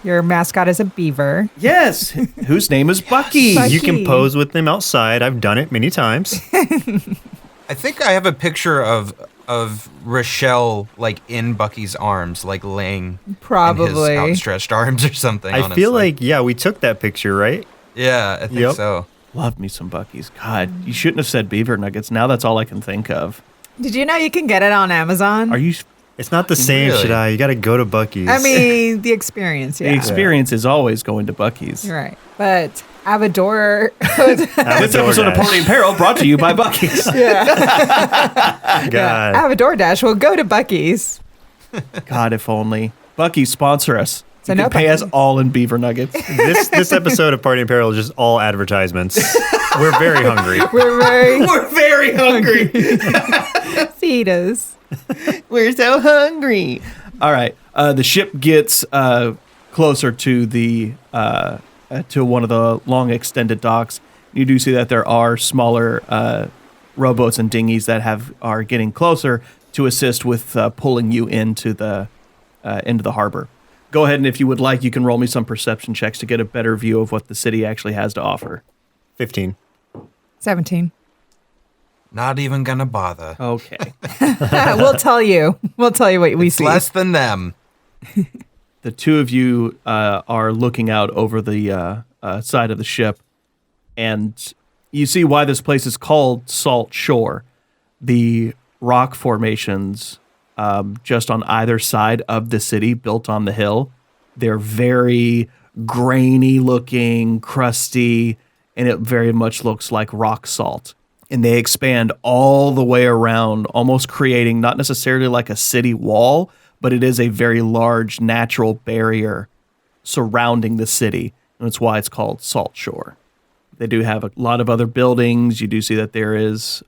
Your mascot is a beaver. Yes. Whose name is Bucky? Bucky. You can pose with them outside. I've done it many times. I think I have a picture of Rochelle like in Bucky's arms, like laying Probably. in his outstretched arms or something. I honestly. feel like, yeah, we took that picture, right? Yeah, I think Yep. so. Love me some Bucky's. God, you shouldn't have said beaver nuggets. Now that's all I can think of. Did you know you can get it on Amazon? Are you? It's not the same, Really? Shaddai. You got to go to Buc-ee's. I mean, the experience, yeah. The experience is always going to Bucky's. You're right. But Avadore, This episode of Party and Peril brought to you by Bucky's. God. Avadore Dash will go to Bucky's. God, if only. Bucky's sponsor us. So You no can pay us Buc-ee's. all in beaver nuggets. This episode of Party and Peril is just all advertisements. We're very hungry. We're very We're very hungry. feed us. We're so hungry. All right. The ship gets closer to the to one of the long extended docks. You do see that there are smaller rowboats and dinghies that are getting closer to assist with pulling you into the harbor. Go ahead, and if you would like, you can roll me some perception checks to get a better view of what the city actually has to offer. 15. 17. Not even gonna bother. Okay. We'll tell you. We'll tell you what we see. Less than them. The two of you are looking out over the side of the ship, and you see why this place is called Salt Shore. The rock formations just on either side of the city built on the hill, they're very grainy looking, crusty, and it very much looks like rock salt. And they expand all the way around, almost creating not necessarily like a city wall, but it is a very large natural barrier surrounding the city. And that's why it's called Salt Shore. They do have a lot of other buildings. You do see that there is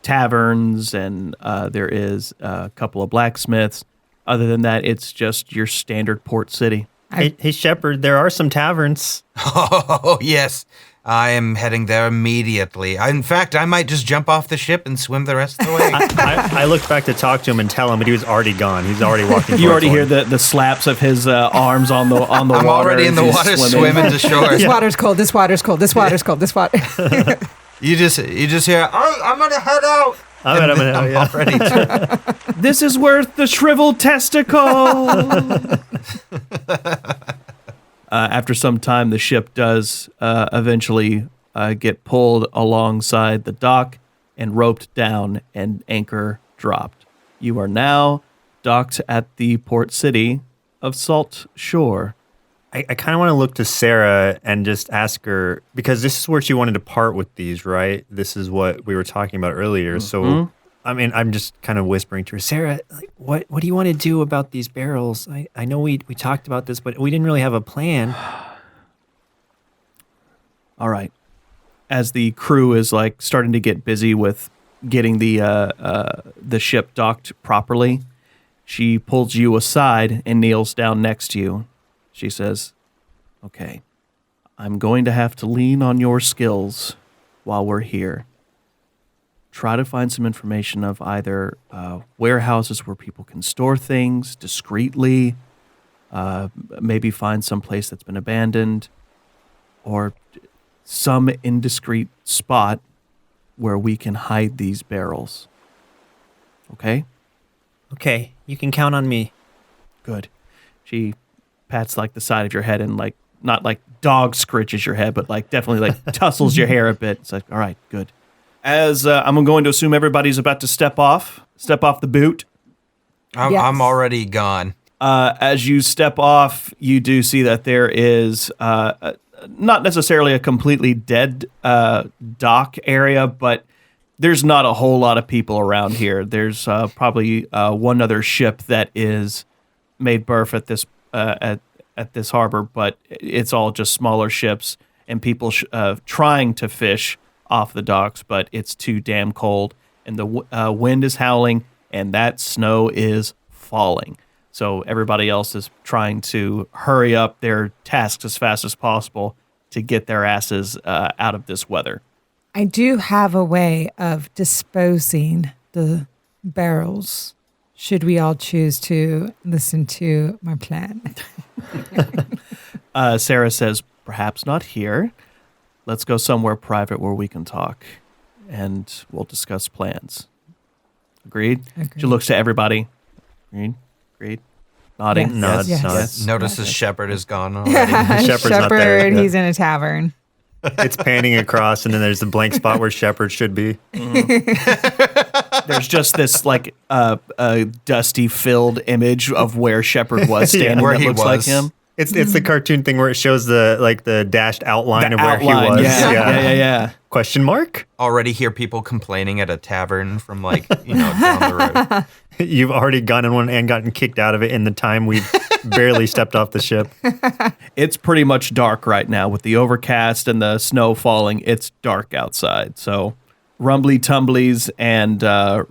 taverns and there is a couple of blacksmiths. Other than that, it's just your standard port city. Hey, Sheppard, there are some taverns. Oh, yes. I am heading there immediately. In fact, I might just jump off the ship and swim the rest of the way. I looked back to talk to him and tell him, but he was already gone. He's already walking. You already hear the slaps of his arms on the I'm water. already in the water swimming to shore. This water's cold. This water's cold. This water's cold. This water. You just hear, oh, I'm gonna head out. I'm already. This is worth the shriveled testicle. After some time, the ship does eventually get pulled alongside the dock and roped down, and anchor dropped. You are now docked at the port city of Salt Shore. I kind of want to look to Sarah and just ask her, because this is where she wanted to part with these, right? This is what we were talking about earlier. So, I mean, I'm just kind of whispering to her, Sarah, like, what do you want to do about these barrels? I know we talked about this, but we didn't really have a plan. All right. As the crew is like starting to get busy with getting the ship docked properly, she pulls you aside and kneels down next to you. She says, okay, I'm going to have to lean on your skills while we're here. Try to find some information of either warehouses where people can store things discreetly, maybe find some place that's been abandoned, or some indiscreet spot where we can hide these barrels. Okay? Okay, you can count on me. Good. She pats like the side of your head and like not like dog scritches your head, but like definitely like tussles your hair a bit. It's like, all right, good. As I'm going to assume everybody's about to step off the boot. I'm already gone. As you step off, you do see that there is not necessarily a completely dead dock area, but there's not a whole lot of people around here. There's probably one other ship that is made berth at this this harbor, but it's all just smaller ships and people trying to fish off the docks, but it's too damn cold, and the wind is howling, and that snow is falling. So everybody else is trying to hurry up their tasks as fast as possible to get their asses out of this weather. I do have a way of disposing the barrels, should we all choose to listen to my plan. Sarah says, perhaps not here. Let's go somewhere private where we can talk, and we'll discuss plans. Agreed? She looks to everybody. Agreed? Nodding. Yes. Notices Sheppard is gone already. Shepherd's not there. Sheppard, Yeah. he's in a tavern. It's panning across, and then there's the blank spot where Sheppard should be. There's just this like dusty filled image of where Sheppard was standing where that he looks was. like him. It's the cartoon thing where it shows the dashed outline of where he was. Yeah. Question mark? Already hear people complaining at a tavern from down the road. You've already gone in one and gotten kicked out of it in the time we've barely stepped off the ship. It's pretty much dark right now with the overcast and the snow falling. It's dark outside. So rumbly tumblies and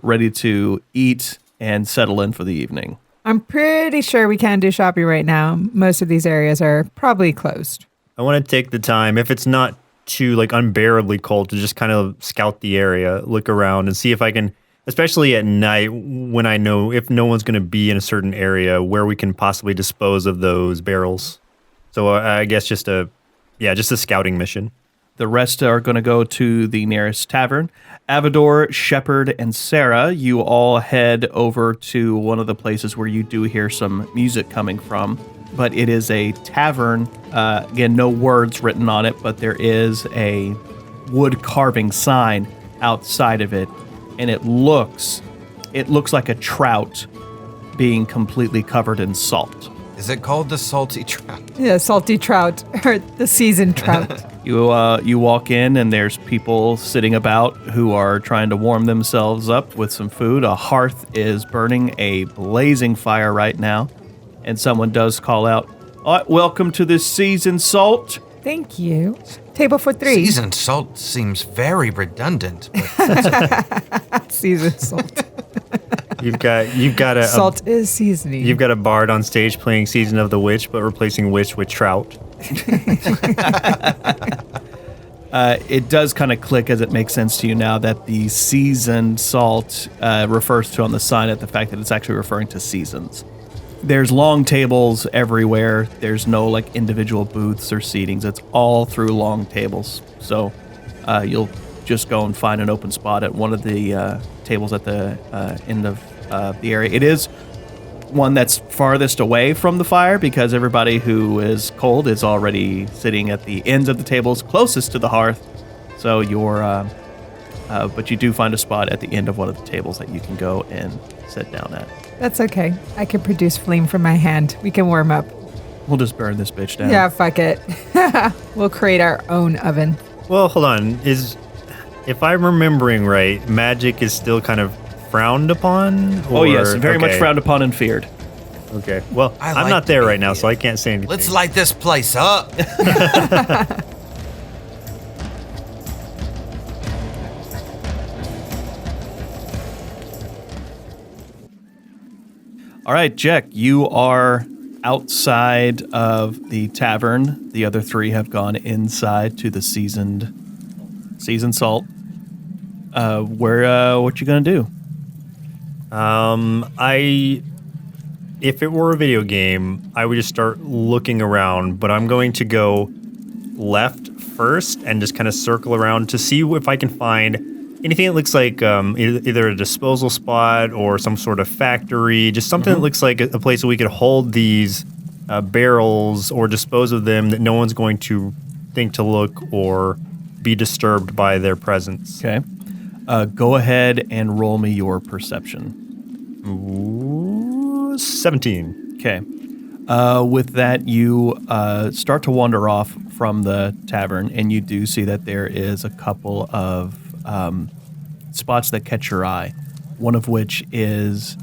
ready to eat and settle in for the evening. I'm pretty sure we can't do shopping right now. Most of these areas are probably closed. I want to take the time, if it's not too unbearably cold, to just kind of scout the area, look around, and see if I can especially at night when I know if no one's going to be in a certain area where we can possibly dispose of those barrels. So I guess just a scouting mission. The rest are going to go to the nearest tavern. Avadore, Sheppard, and Sarah, you all head over to one of the places where you do hear some music coming from. But it is a tavern. Again, no words written on it, but there is a wood carving sign outside of it. And it looks like a trout being completely covered in salt. Is it called the salty trout? Yeah, salty trout, or the seasoned trout. You walk in and there's people sitting about who are trying to warm themselves up with some food. A hearth is burning, a blazing fire right now. And someone does call out, "All right, welcome to this seasoned salt." Thank you. Table for 3. Seasoned salt seems very redundant. Seasoned salt. You've got a Salt is seasoning. You've got a bard on stage playing Season of the Witch, but replacing witch with trout. It does kind of click as it makes sense to you now that the seasoned salt refers to on the sign at the fact that it's actually referring to seasons. There's long tables everywhere. There's no like individual booths or seatings. It's all through long tables. So you'll just go and find an open spot at one of the tables at the end of the area. It is one that's farthest away from the fire because everybody who is cold is already sitting at the ends of the tables closest to the hearth. So but you do find a spot at the end of one of the tables that you can go and sit down at. That's okay. I can produce flame from my hand. We can warm up. We'll just burn this bitch down. Yeah, fuck it. We'll create our own oven. Well, hold on. If I'm remembering right, magic is still kind of frowned upon? Oh, yes. Very much okay. frowned upon and feared. Okay. Well, I I'm like not to there be right now, feared. so I can't say anything. Let's light this place up. All right, Jek, you are outside of the tavern. The other 3 have gone inside to the seasoned salt. What you gonna do? If it were a video game, I would just start looking around, but I'm going to go left first and just kind of circle around to see if I can find anything that looks like either a disposal spot or some sort of factory, just something that looks like a place where we could hold these barrels or dispose of them that no one's going to think to look or be disturbed by their presence. Okay. Go ahead and roll me your perception. Ooh, 17. Okay. With that, you start to wander off from the tavern, and you do see that there is a couple of spots that catch your eye. One of which is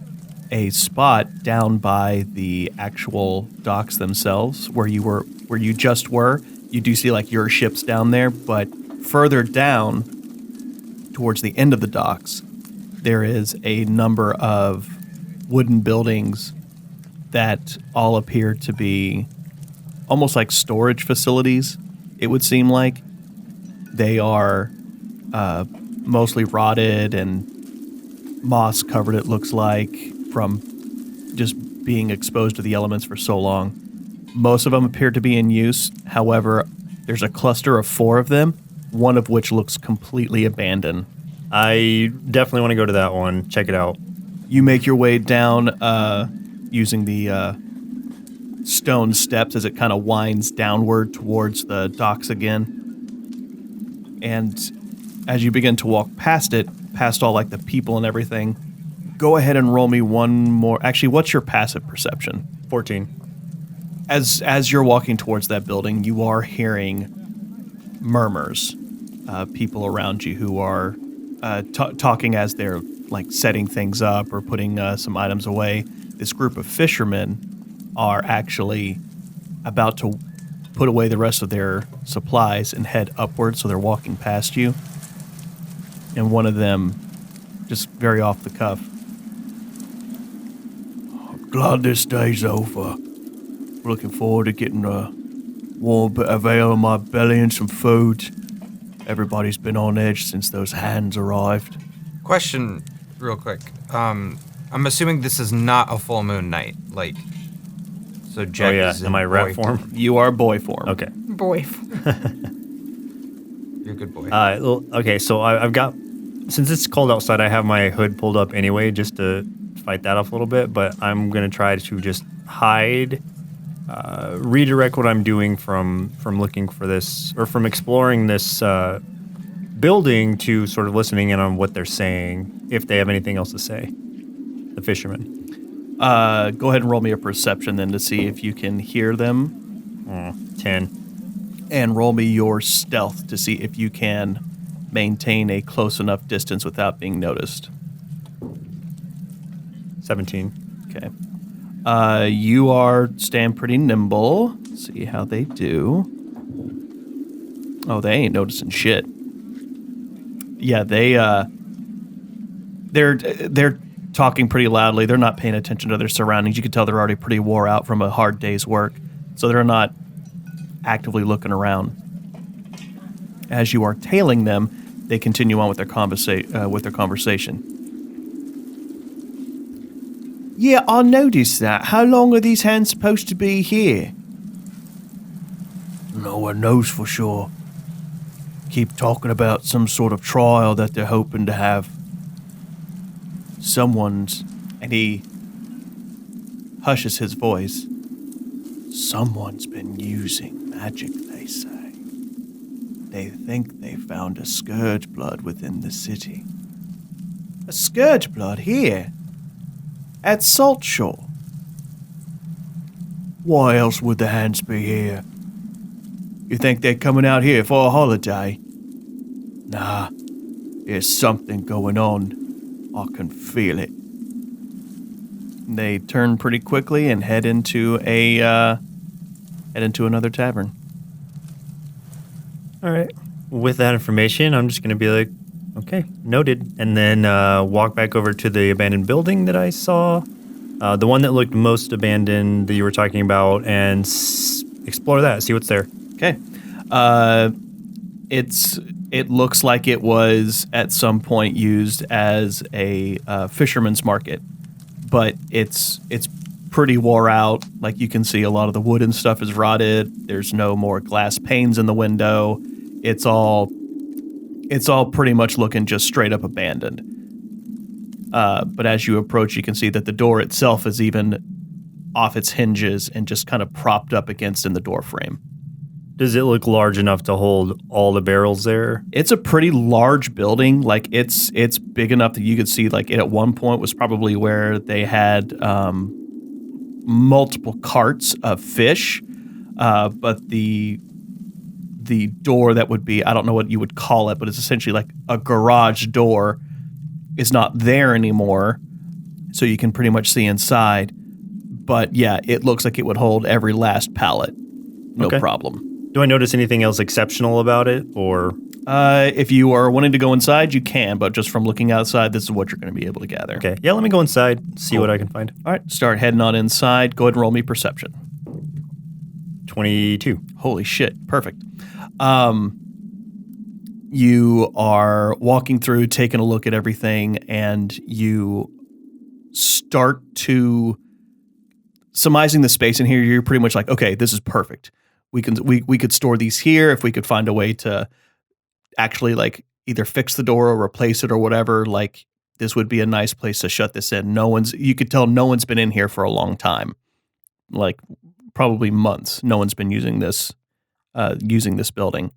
a spot down by the actual docks themselves, where you just were. You do see like your ship's down there, but further down towards the end of the docks, there is a number of wooden buildings that all appear to be almost like storage facilities, it would seem like. They are mostly rotted and moss covered, it looks like, from just being exposed to the elements for so long. Most of them appear to be in use. However, there's a cluster of 4 of them, one of which looks completely abandoned. I definitely want to go to that one. Check it out. You make your way down using the stone steps as it kind of winds downward towards the docks again. And as you begin to walk past it, past all like the people and everything, go ahead and roll me one more. Actually, what's your passive perception? 14. As you're walking towards that building, you are hearing murmurs, people around you who are talking as they're like setting things up or putting some items away. This group of fishermen are actually about to put away the rest of their supplies and head upward, so they're walking past you. And one of them, just very off the cuff, "Glad this day's over. Looking forward to getting a warm bit of ale in my belly and some food. Everybody's been on edge since those hands arrived." Question real quick. I'm assuming this is not a full moon night. Like, so Jek is in am I rat boy form? You are boy form. Okay. Boy. You're a good boy. Okay, so I've got, since it's cold outside, I have my hood pulled up anyway just to fight that off a little bit, but I'm going to try to just hide, redirect what I'm doing from looking for this, or from exploring this building to sort of listening in on what they're saying, if they have anything else to say, the fishermen. Go ahead and roll me a perception then to see if you can hear them. 10. And roll me your stealth to see if you can maintain a close enough distance without being noticed. 17. Okay. You are staying pretty nimble. See how they do. Oh, they ain't noticing shit. Yeah, they're talking pretty loudly. They're not paying attention to their surroundings. You can tell they're already pretty wore out from a hard day's work. So they're not actively looking around. As you are tailing them, they continue on with their conversation. Yeah, I noticed that. How long are these hands supposed to be here? No one knows for sure. Keep talking about some sort of trial that they're hoping to have. And he hushes his voice. Someone's been using magic, they say. They think they found a scourge blood within the city. A scourge blood here? At Salt Shore? Why else would the hands be here? You think they're coming out here for a holiday? Nah, there's something going on. I can feel it. They turn pretty quickly and head into another tavern. All right. With that information, I'm just going to be like, okay, noted. And then walk back over to the abandoned building that I saw, the one that looked most abandoned that you were talking about, and explore that, see what's there. Okay. It looks like it was at some point used as a fisherman's market, but it's pretty wore out. Like you can see, a lot of the wood and stuff is rotted. There's no more glass panes in the window. It's all pretty much looking just straight up abandoned. But as you approach, you can see that the door itself is even off its hinges and just kind of propped up against in the door frame. Does it look large enough to hold all the barrels there? It's a pretty large building. Like it's big enough that you could see, like, it at one point was probably where they had multiple carts of fish, but the door that would be, I don't know what you would call it, but it's essentially like a garage door, is not there anymore, so you can pretty much see inside. But yeah, it looks like it would hold every last pallet, no problem. Do I notice anything else exceptional about it, or? If you are wanting to go inside, you can, but just from looking outside, this is what you're going to be able to gather. Okay, yeah, let me go inside, see what I can find. All right, start heading on inside. Go ahead and roll me perception. 22. Holy shit, perfect. You are walking through, taking a look at everything, and you start to surmising the space in here. You're pretty much like, okay, this is perfect. We could store these here if we could find a way to actually, like, either fix the door or replace it or whatever. Like, this would be a nice place to shut this in. You could tell no one's been in here for a long time, like probably months. No one's been using this building.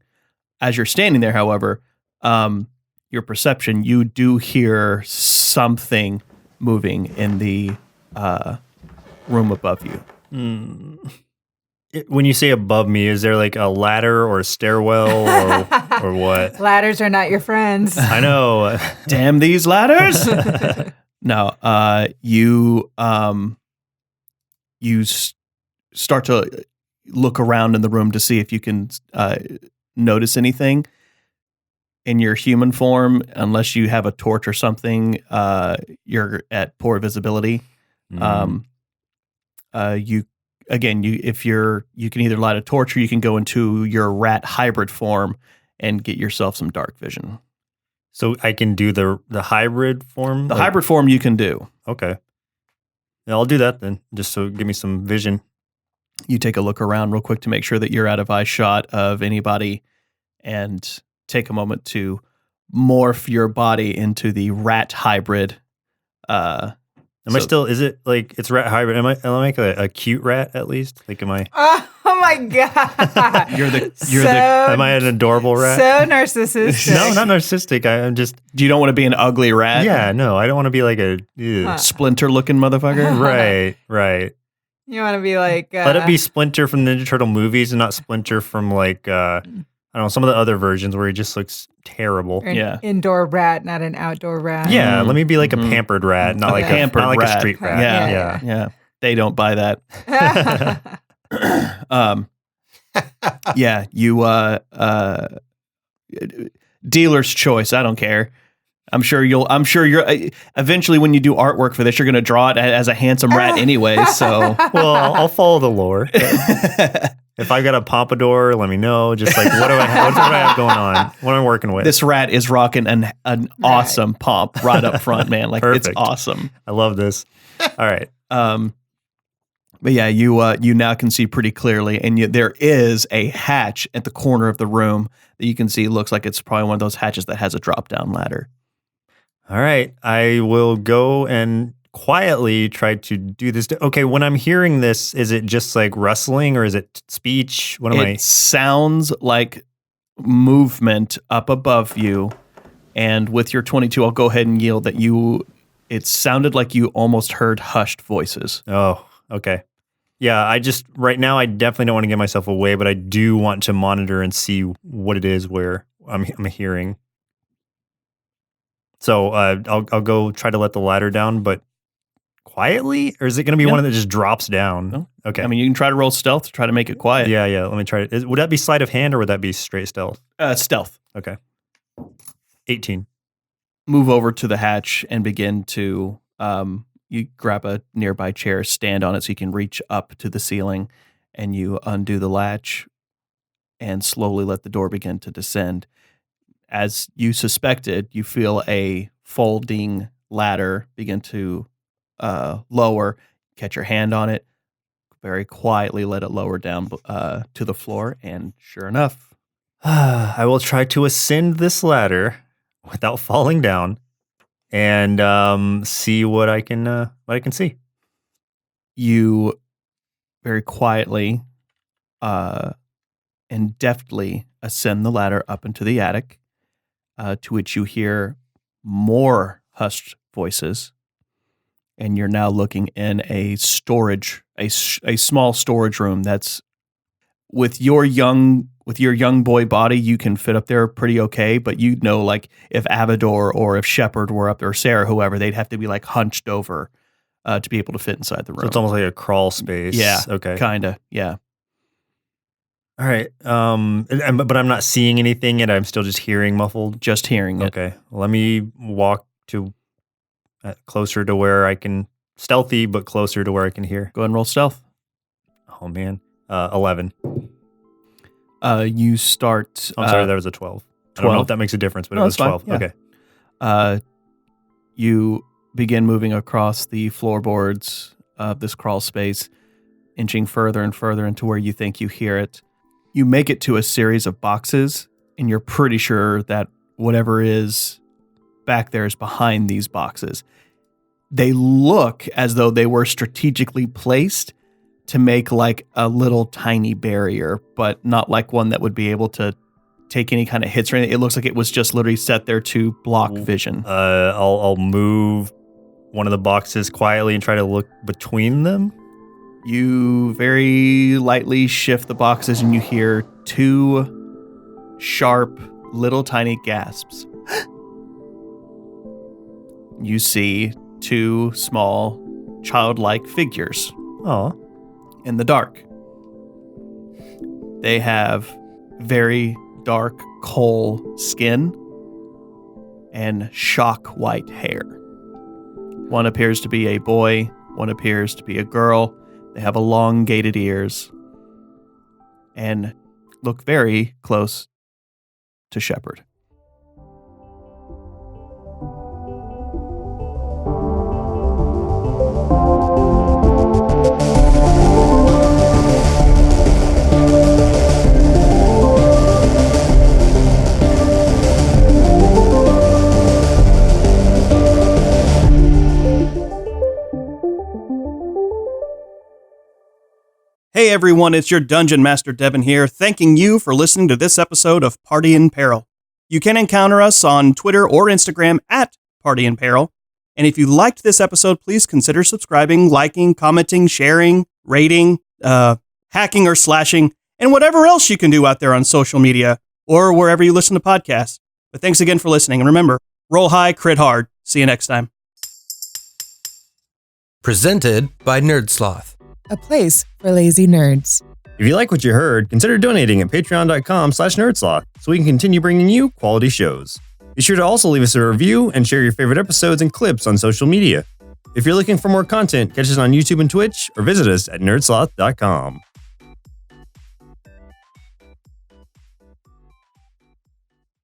As you're standing there, however, your perception, you do hear something moving in the room above you. When you say above me, is there like a ladder or a stairwell or what? Ladders are not your friends. I know. Damn these ladders! No, you start to look around in the room to see if you can notice anything. In your human form, unless you have a torch or something, you're at poor visibility. You can either light a torch or you can go into your rat hybrid form and get yourself some dark vision. So I can do the hybrid form? The hybrid form you can do. Okay. Yeah, I'll do that then, just so give me some vision. You take a look around real quick to make sure that you're out of eye shot of anybody and take a moment to morph your body into the rat hybrid. Am I still, is it like, it's rat hybrid? Am I like a cute rat at least? Like, am I? Oh my God. Am I an adorable rat? So narcissistic. No, not narcissistic. I'm just. You don't want to be an ugly rat? Yeah, no, I don't want to be like a Splinter looking motherfucker? Right. You want to be like. Let it be Splinter from Ninja Turtle movies and not Splinter from like, I don't know, some of the other versions where he just looks terrible. An indoor rat, not an outdoor rat. Yeah, let me be like a pampered rat, not like a street rat. Yeah. They don't buy that. Dealer's choice. I don't care. I'm sure you're eventually when you do artwork for this, you're going to draw it as a handsome rat anyway. So, well, I'll follow the lore. If I got a pompadour, let me know. Just like, what do I have going on? What am I working with? This rat is rocking an awesome pomp right up front, man. Like, Perfect. It's awesome. I love this. All right. But yeah, you now can see pretty clearly, and there is a hatch at the corner of the room that you can see looks like it's probably one of those hatches that has a drop-down ladder. All right. I will go and quietly try to do this. Okay, when I'm hearing this, is it just like rustling or is it speech? It sounds like movement up above you, and with your 22, I'll go ahead and yield that it sounded like you almost heard hushed voices. Oh, okay. Yeah, right now I definitely don't want to give myself away, but I do want to monitor and see what it is where I'm hearing. So I'll go try to let the ladder down, but quietly? Or is it going to be one that just drops down? No. Okay. I mean, you can try to roll stealth to try to make it quiet. Yeah. Let me try it. Would that be sleight of hand or would that be straight stealth? Stealth. Okay. 18. Move over to the hatch and begin to, you grab a nearby chair, stand on it so you can reach up to the ceiling, and you undo the latch and slowly let the door begin to descend. As you suspected, you feel a folding ladder begin to lower. Catch your hand on it, very quietly let it lower down to the floor, and sure enough, I will try to ascend this ladder without falling down and see what I can see. You very quietly and deftly ascend the ladder up into the attic, to which you hear more hushed voices, and you're now looking in a small storage room that's with your young boy body, you can fit up there pretty okay, but like if Avadore or if Sheppard were up there, or Sarah, whoever, they'd have to be like hunched over to be able to fit inside the room. So it's almost like a crawl space. Yeah. Okay. Kinda. Yeah. All right. But I'm not seeing anything yet. I'm still just hearing muffled. Just hearing it. Okay. Let me walk to closer to where I can, stealthy, but closer to where I can hear. Go ahead and roll stealth. Oh man. 11. You start. I'm sorry, that was a 12. I don't know if that makes a difference, but it was 12. Fine, yeah. Okay. You begin moving across the floorboards of this crawl space, inching further and further into where you think you hear it. You make it to a series of boxes, and you're pretty sure that whatever is back there is behind these boxes. They look as though they were strategically placed to make like a little tiny barrier, but not like one that would be able to take any kind of hits or anything. It looks like it was just literally set there to block vision. I'll move one of the boxes quietly and try to look between them. You very lightly shift the boxes and you hear two sharp, little tiny gasps. You see two small, childlike figures. Oh. In the dark. They have very dark coal skin and shock white hair. One appears to be a boy, one appears to be a girl. They have elongated ears and look very close to Sheppard. Hey everyone, it's your Dungeon Master Devan here, thanking you for listening to this episode of Party in Peril. You can encounter us on Twitter or Instagram at Party in Peril. And if you liked this episode, please consider subscribing, liking, commenting, sharing, rating, hacking or slashing, and whatever else you can do out there on social media or wherever you listen to podcasts. But thanks again for listening. And remember, roll high, crit hard. See you next time. Presented by Nerd Sloth. A place for lazy nerds. If you like what you heard, consider donating at patreon.com/nerdsloth so we can continue bringing you quality shows. Be sure to also leave us a review and share your favorite episodes and clips on social media. If you're looking for more content, catch us on YouTube and Twitch or visit us at nerdsloth.com.